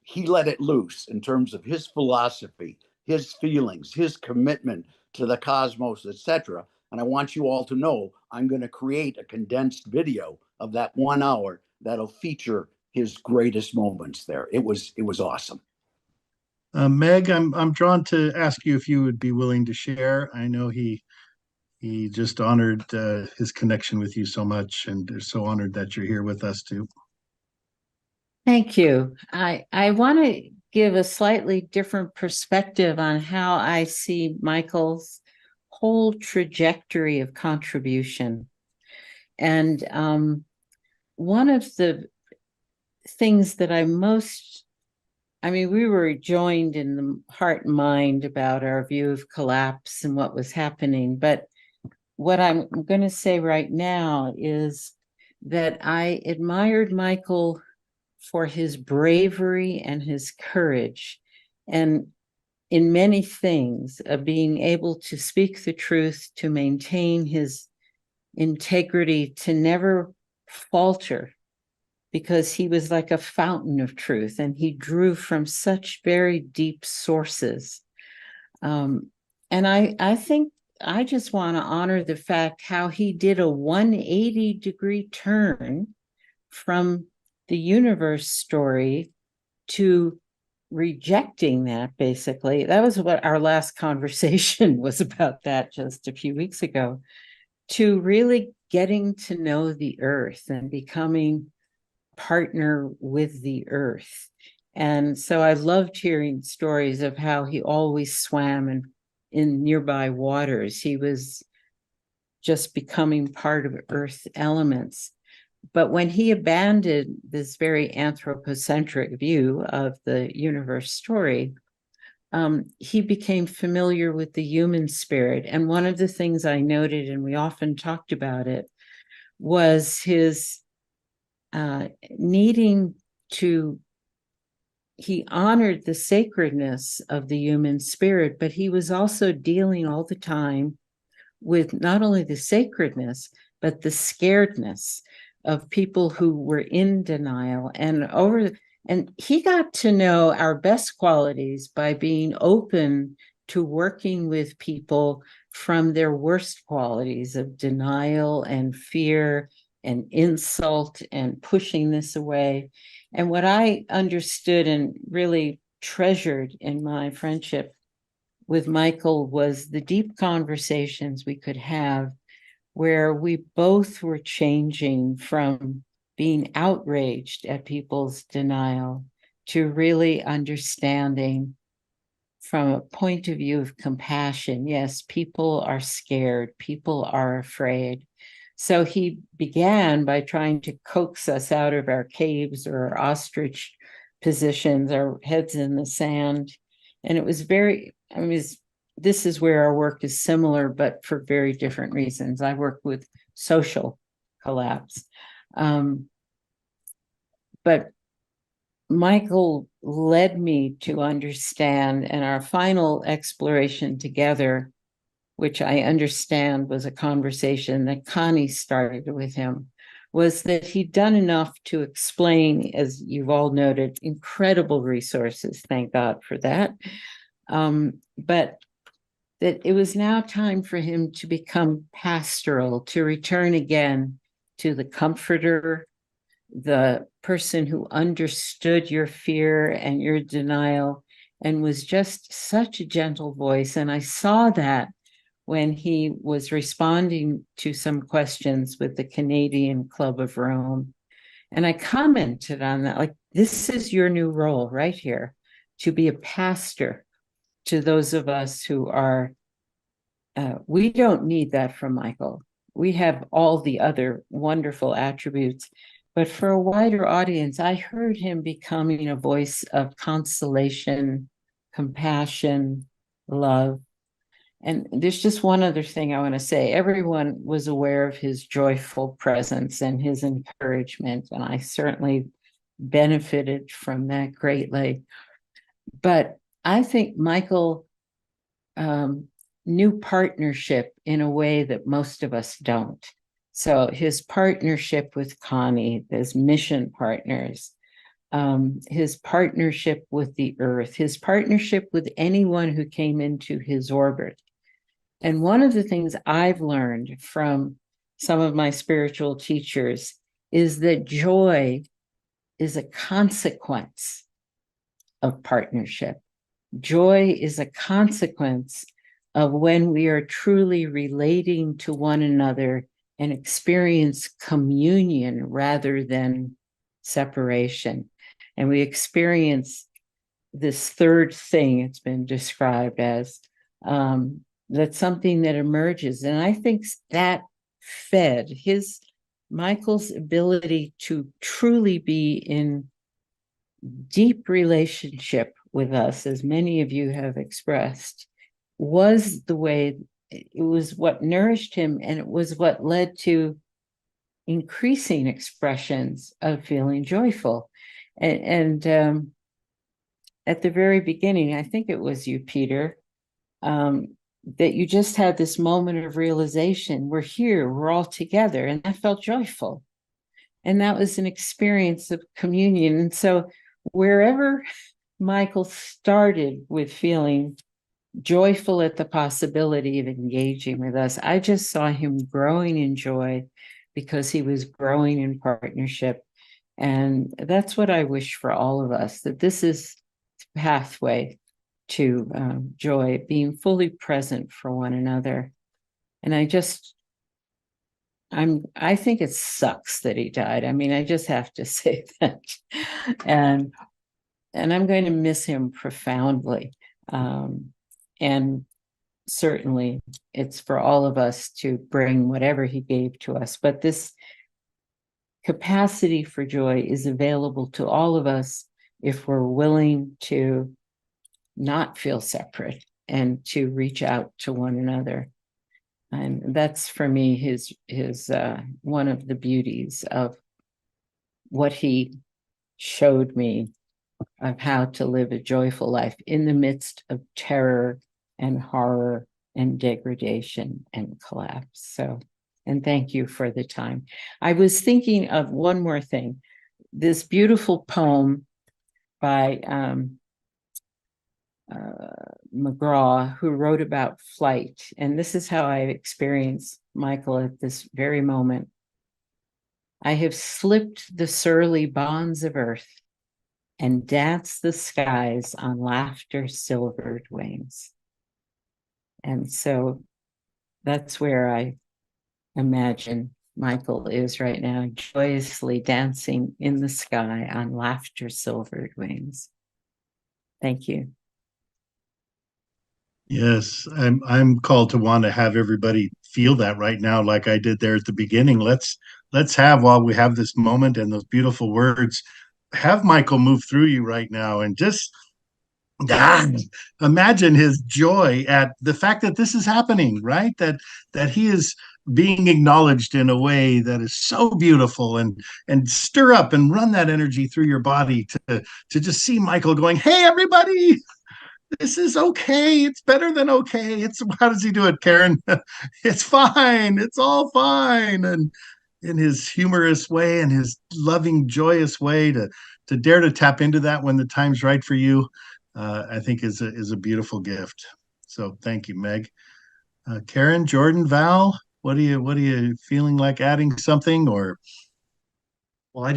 he let it loose in terms of his philosophy, his feelings, his commitment to the cosmos, etc. And I want you all to know I'm going to create a condensed video of that 1 hour that'll feature his greatest moments there. It was awesome. Meg, I'm drawn to ask you if you would be willing to share. I know he just honored his connection with you so much, and they're so honored that you're here with us too. Thank you. I want to give a slightly different perspective on how I see Michael's whole trajectory of contribution. And one of the things that we were joined in the heart and mind about our view of collapse and what was happening. But what I'm going to say right now is that I admired Michael for his bravery and his courage, and in many things of being able to speak the truth, to maintain his integrity, to never falter, because he was like a fountain of truth and he drew from such very deep sources. And I think I just want to honor the fact how he did a 180-degree turn from the universe story to rejecting that. Basically, that was what our last conversation was about, that just a few weeks ago, to really getting to know the earth and becoming partner with the earth. And so I loved hearing stories of how he always swam in nearby waters. He was just becoming part of earth elements. But when he abandoned this very anthropocentric view of the universe story, he became familiar with the human spirit. And one of the things I noted, and we often talked about it, was his needing to, he honored the sacredness of the human spirit, but he was also dealing all the time with not only the sacredness, but the scaredness of people who were in denial. And he got to know our best qualities by being open to working with people from their worst qualities of denial and fear and insult and pushing this away. And what I understood and really treasured in my friendship with Michael was the deep conversations we could have where we both were changing from being outraged at people's denial to really understanding from a point of view of compassion. Yes, people are scared, people are afraid. So he began by trying to coax us out of our caves or our ostrich positions, our heads in the sand. And it was very, I mean, this is where our work is similar, but for very different reasons. I work with social collapse. But Michael led me to understand, and our final exploration together, which I understand was a conversation that Connie started with him, was that he'd done enough to explain, as you've all noted, incredible resources, thank God for that. But that it was now time for him to become pastoral, to return again to the comforter, the person who understood your fear and your denial and was just such a gentle voice. And I saw that when he was responding to some questions with the Canadian Club of Rome. And I commented on that, like, this is your new role right here, to be a pastor to those of us who are, we don't need that from Michael. We have all the other wonderful attributes. But for a wider audience, I heard him becoming a voice of consolation, compassion, love. And there's just one other thing I want to say. Everyone was aware of his joyful presence and his encouragement, and I certainly benefited from that greatly. But I think Michael knew partnership in a way that most of us don't. So his partnership with Connie, his mission partners, his partnership with the earth, his partnership with anyone who came into his orbit. And one of the things I've learned from some of my spiritual teachers is that joy is a consequence of partnership. Joy is a consequence of when we are truly relating to one another and experience communion rather than separation. And we experience this third thing, it's been described as, that's something that emerges. And I think that fed Michael's ability to truly be in deep relationship with us, as many of you have expressed, was the way, it was what nourished him, and it was what led to increasing expressions of feeling joyful. And at the very beginning, I think it was you, Peter, that you just had this moment of realization, we're here, we're all together, and that felt joyful. And that was an experience of communion. And so wherever Michael started with feeling joyful at the possibility of engaging with us, I just saw him growing in joy because he was growing in partnership. And that's what I wish for all of us, that this is the pathway to joy, being fully present for one another. And I think it sucks that he died. I mean, I just have to say that. And I'm going to miss him profoundly. And certainly it's for all of us to bring whatever he gave to us. But this capacity for joy is available to all of us if we're willing to not feel separate and to reach out to one another. And that's for me his one of the beauties of what he showed me of how to live a joyful life in the midst of terror and horror and degradation and collapse. So, and thank you for the time. I was thinking of one more thing. This beautiful poem by McGraw, who wrote about flight. And this is how I experience Michael at this very moment. I have slipped the surly bonds of earth and danced the skies on laughter's silvered wings. And so that's where I imagine Michael is right now, joyously dancing in the sky on laughter's silvered wings. Thank you. Yes, I'm called to want to have everybody feel that right now, like I did there at the beginning. Let's have, while we have this moment and those beautiful words, have Michael move through you right now and just imagine his joy at the fact that this is happening, right? That he is being acknowledged in a way that is so beautiful, and stir up and run that energy through your body to just see Michael going, "Hey, everybody, this is okay. It's better than okay. It's how does he do it, Karen? It's fine. It's all fine." And in his humorous way and his loving, joyous way to dare to tap into that when the time's right for you, I think is a beautiful gift. So thank you, Meg. Karen, Jordan, Val, what are you feeling like adding something or? Well,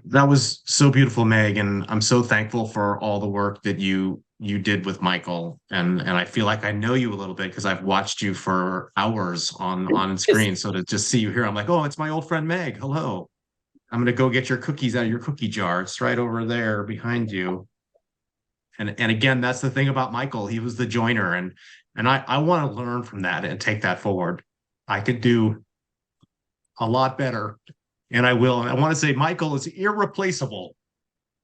that was so beautiful, Meg, and I'm so thankful for all the work that you did with Michael, and I feel like I know you a little bit because I've watched you for hours on screen. So to just see you here, I'm like, oh, it's my old friend Meg. Hello. I'm gonna go get your cookies out of your cookie jar. It's right over there behind you. And again, that's the thing about Michael. He was the joiner, and I want to learn from that and take that forward. I could do a lot better. And I will. And I want to say Michael is irreplaceable,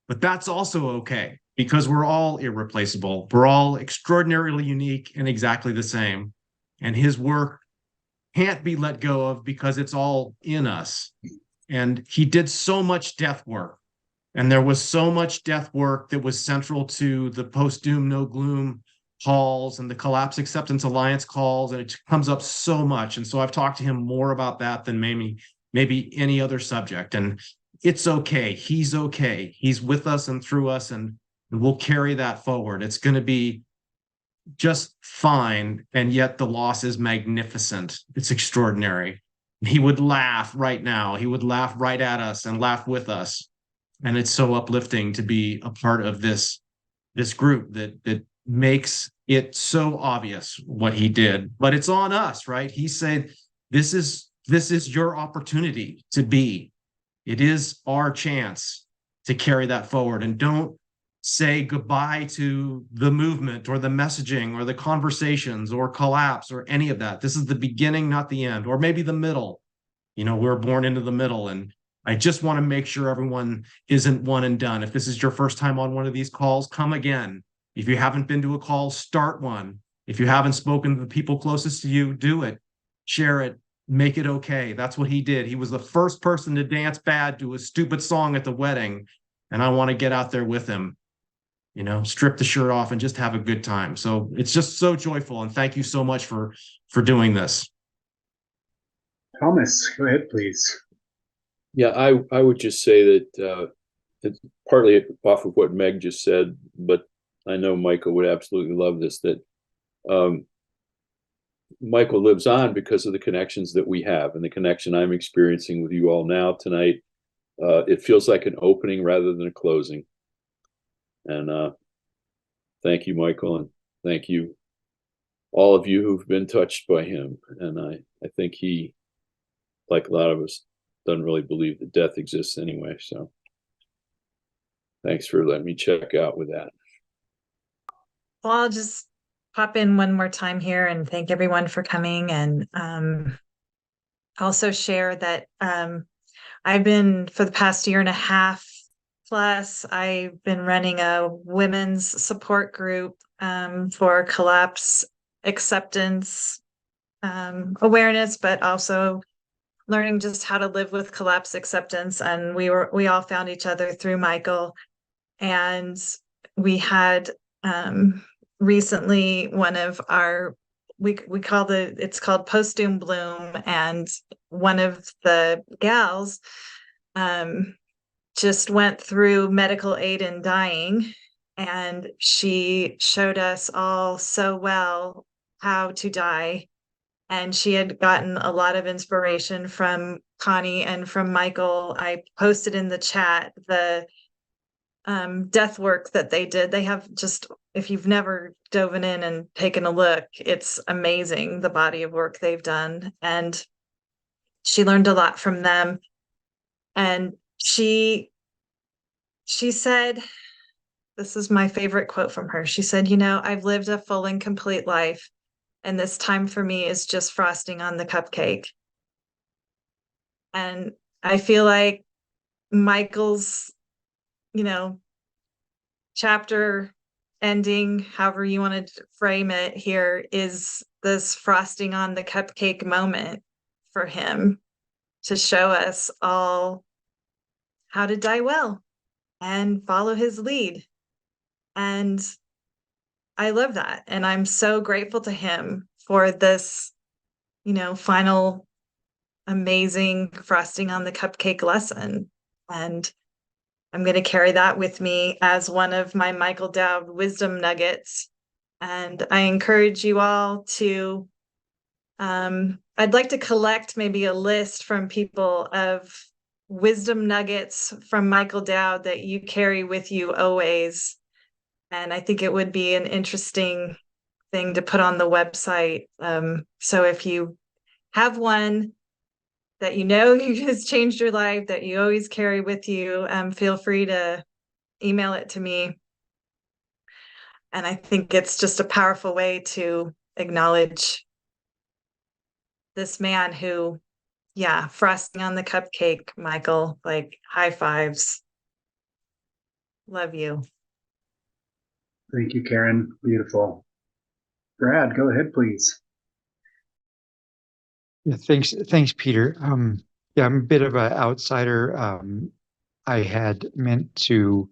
but that's also okay because we're all irreplaceable. We're all extraordinarily unique and exactly the same. And his work can't be let go of because it's all in us. And he did so much death work. And there was so much death work that was central to the Post-doom No Gloom calls and the Collapse Acceptance Alliance calls. And it comes up so much. And so I've talked to him more about that than maybe any other subject. And it's okay. He's okay. He's with us and through us, and we'll carry that forward. It's going to be just fine. And yet the loss is magnificent. It's extraordinary. He would laugh right now. He would laugh right at us and laugh with us. And it's so uplifting to be a part of this group that makes it so obvious what he did. But it's on us, right? He said, this is your opportunity to be. It is our chance to carry that forward. And don't say goodbye to the movement or the messaging or the conversations or collapse or any of that. This is the beginning, not the end, or maybe the middle. We're born into the middle. And I just want to make sure everyone isn't one and done. If this is your first time on one of these calls, come again. If you haven't been to a call, start one. If you haven't spoken to the people closest to you, do it. Share it. Make it okay. That's what he did. He was the first person to dance bad to a stupid song at the wedding. And I want to get out there with him, strip the shirt off and just have a good time. So it's just so joyful. And thank you so much for doing this. Thomas, go ahead, please. Yeah, I would just say that it's partly off of what Meg just said, but I know Michael would absolutely love this, that Michael lives on because of the connections that we have, and the connection I'm experiencing with you all now tonight. It feels like an opening rather than a closing. And thank you, Michael, and thank you, all of you who've been touched by him. And I think he, like a lot of us, doesn't really believe that death exists anyway. So thanks for letting me check out with that. Well, I'll just pop in one more time here and thank everyone for coming, and also share that I've been, for the past year and a half plus, I've been running a women's support group for collapse acceptance awareness, but also learning just how to live with collapse acceptance. And we all found each other through Michael. And we had recently one of our, we call it's called Post-doom Bloom, and one of the gals just went through medical aid in dying, and she showed us all so well how to die. And she had gotten a lot of inspiration from Connie and from Michael. I posted in the chat the death work that they did. They have just, if you've never dove in and taken a look, it's amazing, the body of work they've done. And she learned a lot from them. And she said, this is my favorite quote from her. She said, I've lived a full and complete life, and this time for me is just frosting on the cupcake. And I feel like Michael's, chapter ending, however you want to frame it here, is this frosting on the cupcake moment for him, to show us all how to die well and follow his lead. And I love that. And I'm so grateful to him for this, final amazing frosting on the cupcake lesson. And I'm going to carry that with me as one of my Michael Dowd wisdom nuggets. And I encourage you all to, I'd like to collect maybe a list from people of wisdom nuggets from Michael Dowd that you carry with you always. And I think it would be an interesting thing to put on the website. So if you have one that has changed your life, that you always carry with you, feel free to email it to me. And I think it's just a powerful way to acknowledge this man who, frosting on the cupcake, Michael, like high fives. Love you. Thank you, Karen. Beautiful. Brad, go ahead, please. Yeah, thanks, Peter. Yeah, I'm a bit of an outsider. I had meant to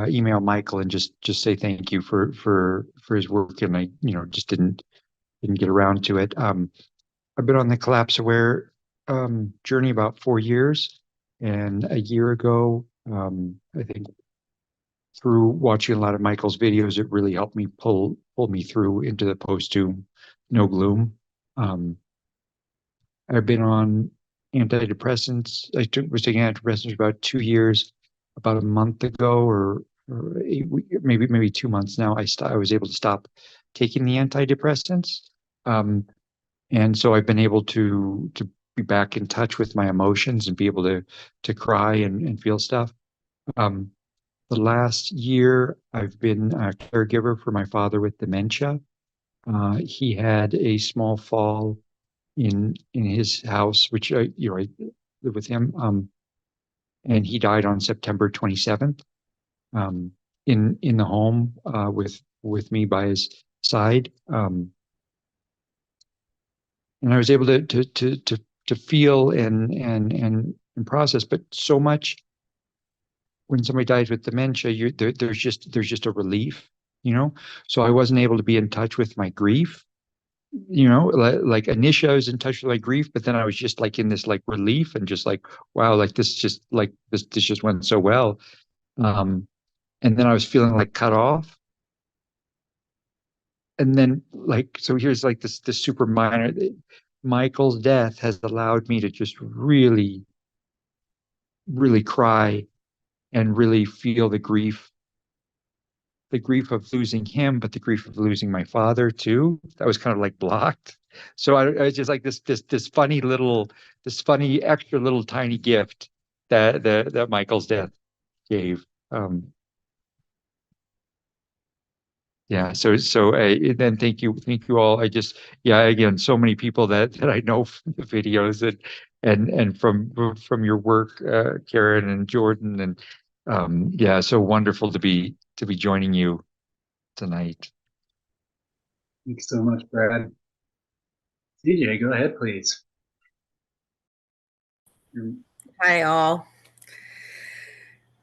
email Michael and just say thank you for his work, and I just didn't get around to it. I've been on the Collapse Aware journey about 4 years, and a year ago, I think through watching a lot of Michael's videos, it really helped me pull me through into the Post-doom No Gloom. I've been on antidepressants. Was taking antidepressants for about 2 years. About a month ago, or maybe 2 months now, I was able to stop taking the antidepressants, and so I've been able to be back in touch with my emotions and be able to cry and feel stuff. The last year, I've been a caregiver for my father with dementia. He had a small fall in his house, which I live with him, and he died on September 27th, in the home with me by his side, and I was able to feel and process, but so much. When somebody dies with dementia, there's just a relief, So I wasn't able to be in touch with my grief. Like initially I was in touch with my grief, but then I was just like in this like relief and just like, wow, like this just went so well. And then I was feeling like cut off. And then so here's like this super minor, Michael's death has allowed me to just really, really cry and really feel the grief of losing him, but the grief of losing my father too. That was kind of like blocked. So I was just like this funny extra little tiny gift that Michael's death gave. Yeah. So then thank you all. Yeah, again, so many people that I know from the videos and from your work, Karen and Jordan, and yeah, so wonderful to be joining you tonight. Thanks so much, Brad. DJ, go ahead, please. Hi, all.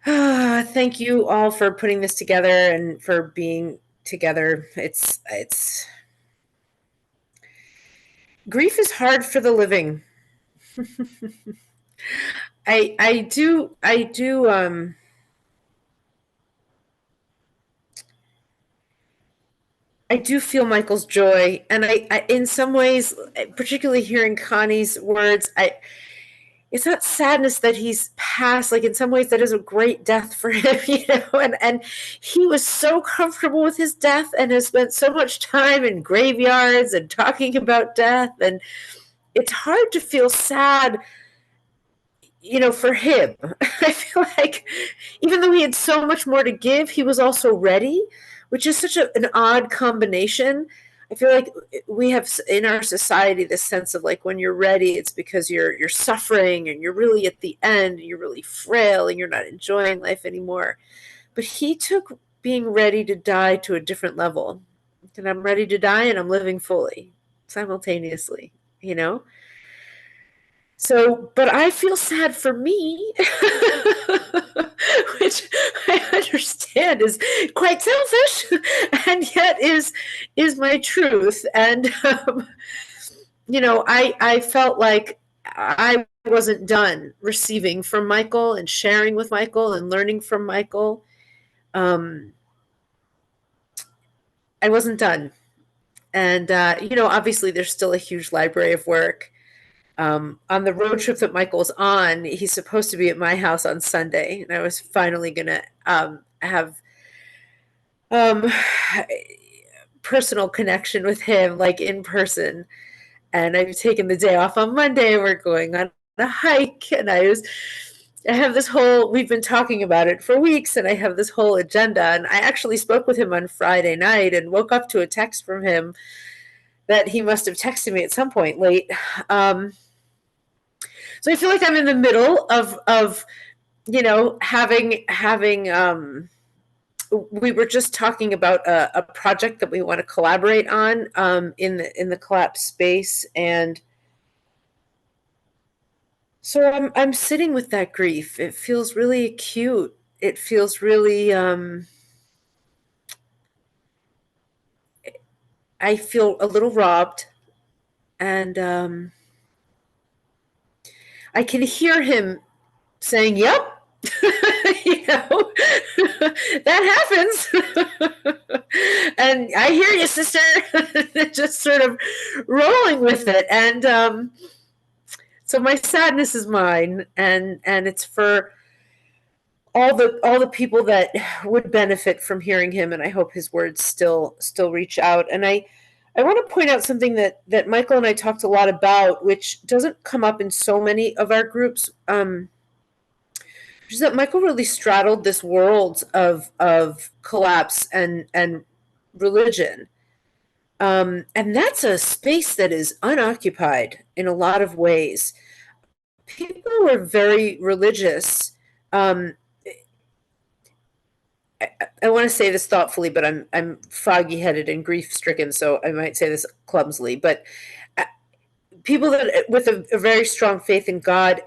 Thank you all for putting this together and for being together. It's grief is hard for the living. I do feel Michael's joy, and I in some ways, particularly hearing Connie's words, it's not sadness that he's passed. Like, in some ways, that is a great death for him, and he was so comfortable with his death and has spent so much time in graveyards and talking about death, and it's hard to feel sad, for him. I feel like even though he had so much more to give, he was also ready, which is such an odd combination. I feel like we have in our society this sense of like, when you're ready, it's because you're suffering and you're really at the end, and you're really frail and you're not enjoying life anymore. But he took being ready to die to a different level. And I'm ready to die and I'm living fully simultaneously, So, but I feel sad for me, which I understand is quite selfish, and yet is my truth. And I felt like I wasn't done receiving from Michael and sharing with Michael and learning from Michael. I wasn't done, and obviously there's still a huge library of work. On the road trip that Michael's on, he's supposed to be at my house on Sunday, and I was finally gonna have personal connection with him, like in person. And I've taken the day off on Monday. We're going on a hike, and we've been talking about it for weeks, and I have this whole agenda. And I actually spoke with him on Friday night and woke up to a text from him that he must have texted me at some point late. So I feel like I'm in the middle of having we were just talking about a project that we want to collaborate on in the collapse space, and so I'm sitting with that grief. It feels really acute. It feels really I feel a little robbed, and I can hear him saying, "Yep." That happens. And I hear you, sister. Just sort of rolling with it. And so my sadness is mine, and it's for all the people that would benefit from hearing him, and I hope his words still reach out. And I want to point out something that Michael and I talked a lot about, which doesn't come up in so many of our groups, which is that Michael really straddled this world of collapse and religion. And that's a space that is unoccupied in a lot of ways. People who are very religious, I want to say this thoughtfully, but I'm foggy-headed and grief-stricken, so I might say this clumsily. But people that with a very strong faith in God,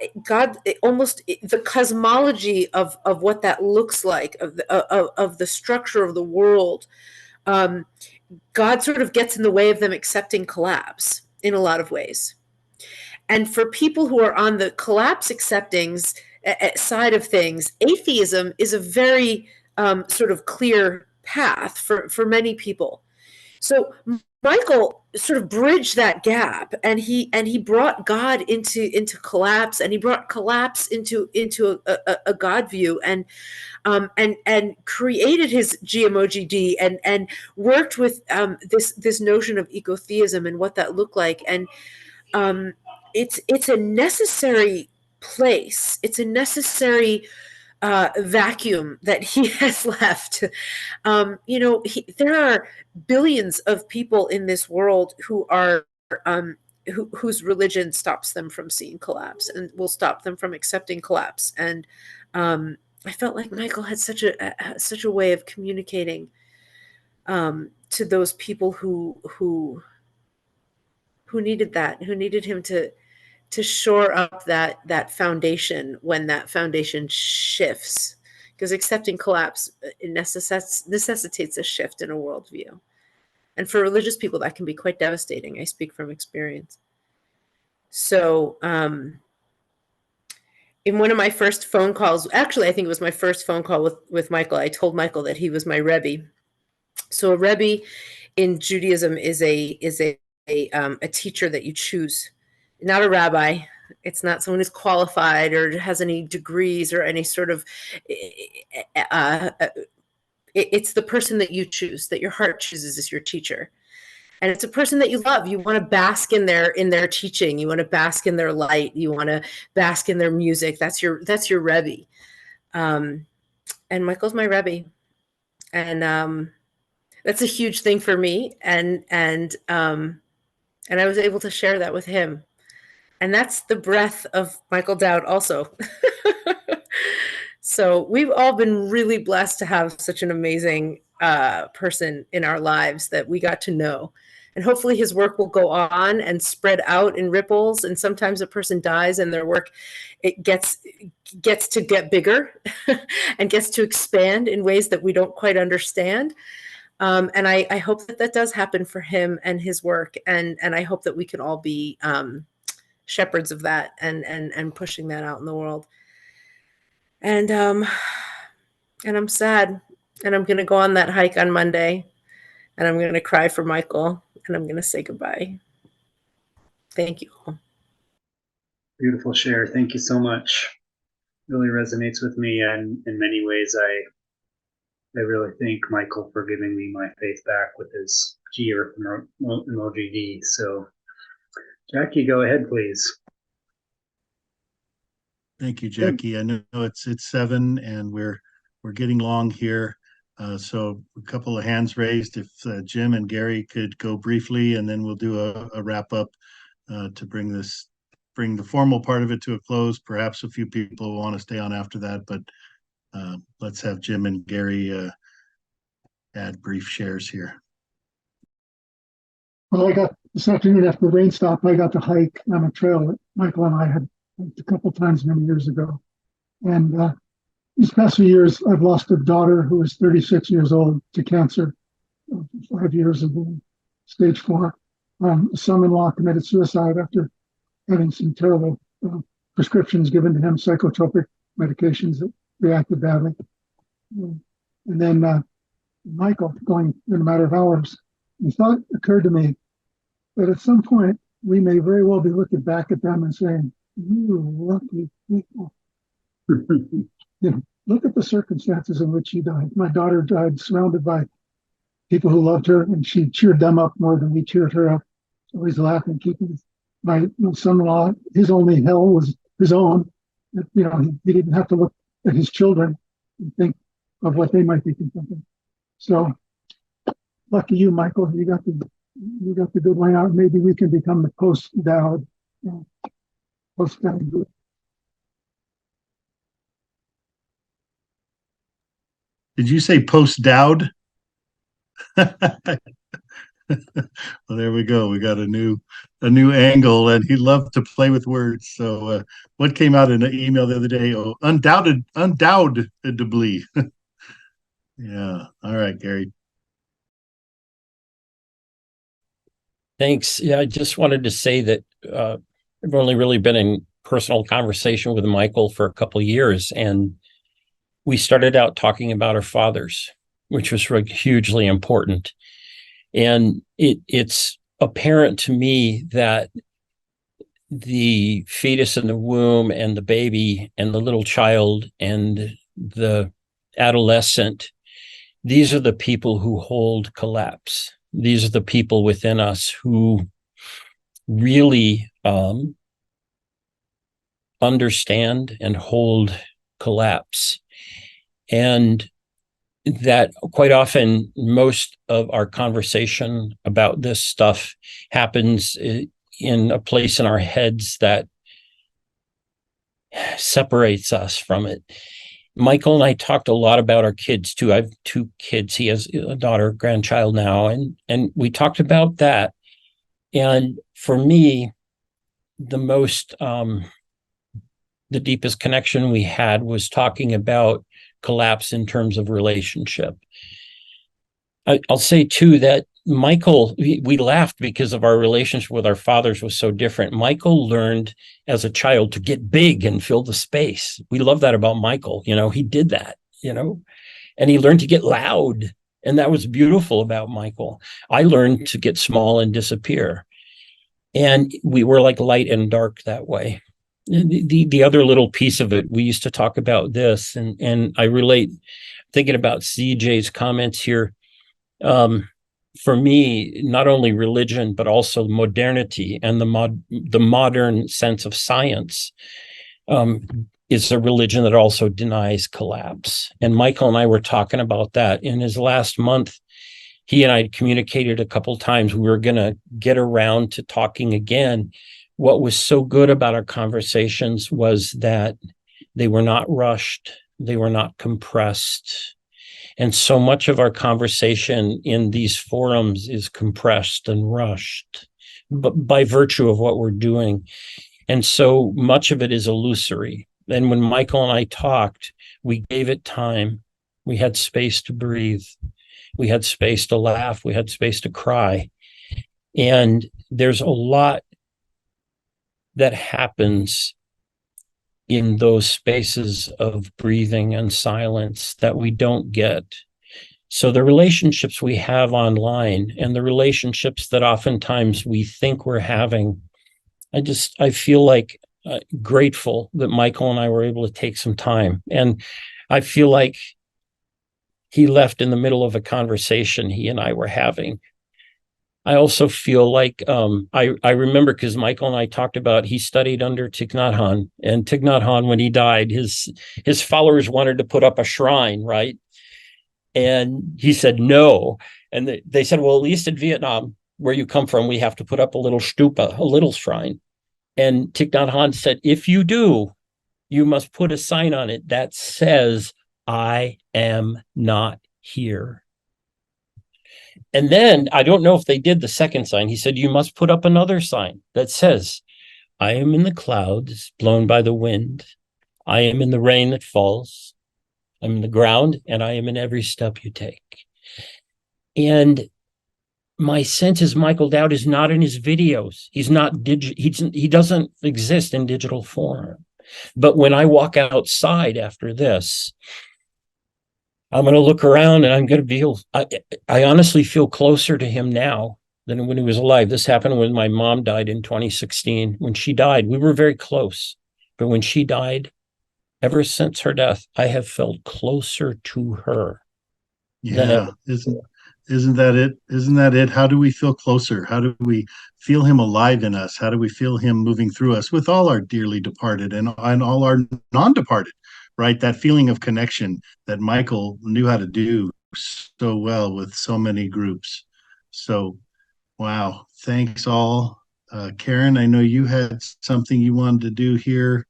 almost the cosmology of what that looks like, of the structure of the world, God sort of gets in the way of them accepting collapse in a lot of ways. And for people who are on the collapse accepting side of things, atheism is a very sort of clear path for many people. So Michael sort of bridged that gap, and he brought God into collapse, and he brought collapse into a God view, and created his GMOGD, and worked with this notion of ecotheism and what that looked like. And it's a necessary place. It's a necessary vacuum that he has left. There are billions of people in this world who are whose religion stops them from seeing collapse and will stop them from accepting collapse. And I felt like Michael had such a way of communicating to those people who needed that, who needed him to shore up that foundation when that foundation shifts, because accepting collapse necessitates a shift in a worldview, and for religious people that can be quite devastating. I speak from experience. So in one of my first phone calls, actually I think it was my first phone call with Michael, I told Michael that he was my Rebbe. So a Rebbe in Judaism is a teacher that you choose, not a rabbi. It's not someone who's qualified or has any degrees or any sort of. It's the person that you choose, that your heart chooses as your teacher, and it's a person that you love. You want to bask in their teaching. You want to bask in their light. You want to bask in their music. That's your Rebbe, and Michael's my Rebbe, and that's a huge thing for me, and I was able to share that with him. And that's the breath of Michael Dowd also. So we've all been really blessed to have such an amazing person in our lives that we got to know. And hopefully his work will go on and spread out in ripples. And sometimes a person dies and their work, it gets to get bigger and gets to expand in ways that we don't quite understand. And I hope that does happen for him and his work. And I hope that we can all be shepherds of that and pushing that out in the world. And I'm sad, and I'm going to go on that hike on Monday, and I'm going to cry for Michael, and I'm going to say goodbye. Thank you all. Beautiful share. Thank you so much. Really resonates with me, and in many ways, I really thank Michael for giving me my faith back with his G-Earth emoji D. So, Jackie, go ahead, please. Thank you, Jackie. I know it's 7 and we're getting long here. So a couple of hands raised. If Jim and Gary could go briefly, and then we'll do a wrap up to bring the formal part of it to a close. Perhaps a few people will want to stay on after that, but let's have Jim and Gary add brief shares here. Well, I got this afternoon after the rain stopped, I got to hike on a trail that Michael and I had hiked a couple times many years ago. And these past few years, I've lost a daughter who is 36 years old to cancer, 5 years ago, stage 4. A son-in-law committed suicide after having some terrible prescriptions given to him, psychotropic medications that reacted badly. And then Michael, going in a matter of hours, the thought occurred to me that at some point we may very well be looking back at them and saying, "You lucky people." Look at the circumstances in which she died. My daughter died surrounded by people who loved her, and she cheered them up more than we cheered her up. Always laughing, keeping my son-in-law, his only hell was his own. He didn't have to look at his children and think of what they might be thinking. So, lucky you, Michael. You got the good way out. Maybe we can become the post-Dowd. Post-Dowd group. Did you say post-Dowd? Well, there we go. We got a new angle, and he loved to play with words. So, what came out in an email the other day? Oh, undoubtedly. Yeah. All right, Gary. Thanks. Yeah, I just wanted to say that I've only really been in personal conversation with Michael for a couple of years, and we started out talking about our fathers, which was hugely important. And it's apparent to me that the fetus in the womb and the baby and the little child and the adolescent, these are the people who hold collapse. These are the people within us who really understand and hold collapse. And that quite often most of our conversation about this stuff happens in a place in our heads that separates us from it. Michael and I talked a lot about our kids too. I have 2 kids. He has a daughter, grandchild now, and we talked about that. And for me, the deepest connection we had was talking about collapse in terms of relationship. I'll say too that Michael, we laughed because of our relationship with our fathers was so different. Michael learned as a child to get big and fill the space. We love that about Michael. He did that, and he learned to get loud. And that was beautiful about Michael. I learned to get small and disappear. And we were like light and dark that way. The other little piece of it, we used to talk about this, and I relate, thinking about CJ's comments here. For me, not only religion, but also modernity and the modern sense of science is a religion that also denies collapse. And Michael and I were talking about that in his last month. He and I communicated a couple times. We were going to get around to talking again. What was so good about our conversations was that they were not rushed. They were not compressed. And so much of our conversation in these forums is compressed and rushed, but by virtue of what we're doing. And so much of it is illusory. And when Michael and I talked, we gave it time. We had space to breathe. We had space to laugh. We had space to cry. And there's a lot that happens in those spaces of breathing and silence that we don't get. So the relationships we have online and the relationships that oftentimes we think we're having, I feel like grateful that Michael and I were able to take some time. And I feel like he left in the middle of a conversation he and I were having. I also feel like I remember, because Michael and I talked about, he studied under Thich Nhat Hanh, and Thich Nhat Hanh, when he died, his followers wanted to put up a shrine, right? And he said no. And they said, well, at least in Vietnam, where you come from, we have to put up a little stupa, a little shrine. And Thich Nhat Hanh said, if you do, you must put a sign on it that says, I am not here. And then I don't know if they did the second sign. He said, you must put up another sign that says, I am in the clouds blown by the wind. I am in the rain that falls. I'm in the ground, and I am in every step you take. And my sense is Michael Dowd is not in his videos. He's not he doesn't exist in digital form. But when I walk outside after this, I'm going to look around and I'm going to feel, I honestly feel closer to him now than when he was alive. This happened when my mom died in 2016. When she died, we were very close. But when she died, ever since her death, I have felt closer to her. Yeah, isn't that it? Isn't that it? How do we feel closer? How do we feel him alive in us? How do we feel him moving through us with all our dearly departed and all our non-departed, right? That feeling of connection that Michael knew how to do so well with so many groups. So, wow. Thanks all. Karen, I know you had something you wanted to do here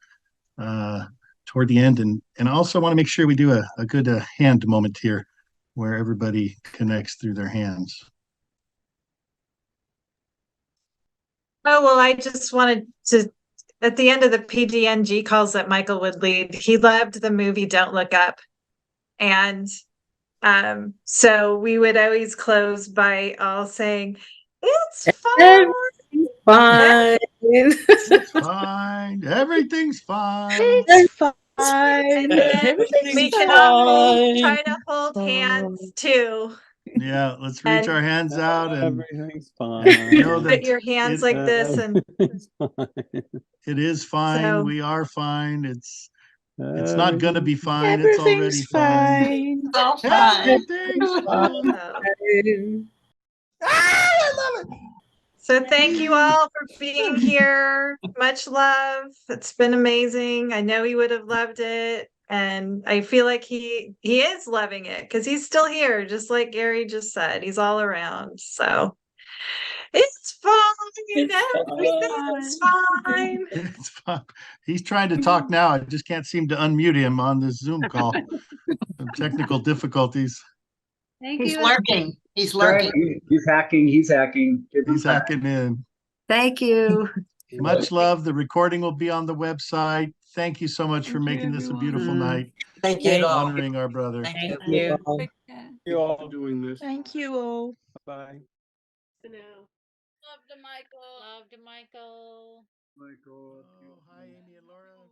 toward the end. And I also want to make sure we do a good hand moment here, where everybody connects through their hands. Oh, well, I just wanted to, at the end of the PDNG calls that Michael would lead, he loved the movie Don't Look Up. And so we would always close by all saying, it's fine. Fine. It's fine. Everything's fine. It's fine. And then we can all try to hold hands too. Yeah, let's reach our hands out and everything's fine. know that Put your hands like this, and it is fine. So- we are fine. It's not gonna be fine. It's already Everything's fine. fine. All fine. Everything's fine. I love it. So thank you all for being here. Much love. It's been amazing. I know you would have loved it. And I feel like he is loving it because he's still here, just like Gary just said. He's all around. So it's fine. Everything's fine. It's fine. He's trying to talk now. I just can't seem to unmute him on this Zoom call. Some technical difficulties. He's lurking. He's Right, lurking. he's hacking. He's hacking. Give him He's time. hacking in. Thank you. Much love. The recording will be on the website. Thank you so much for making this a beautiful night, Thank you all. honoring our brother. Thank you. You all doing this. Thank you all. Bye. Love to Michael. Love to Michael. Oh, hi, Amy and Laura.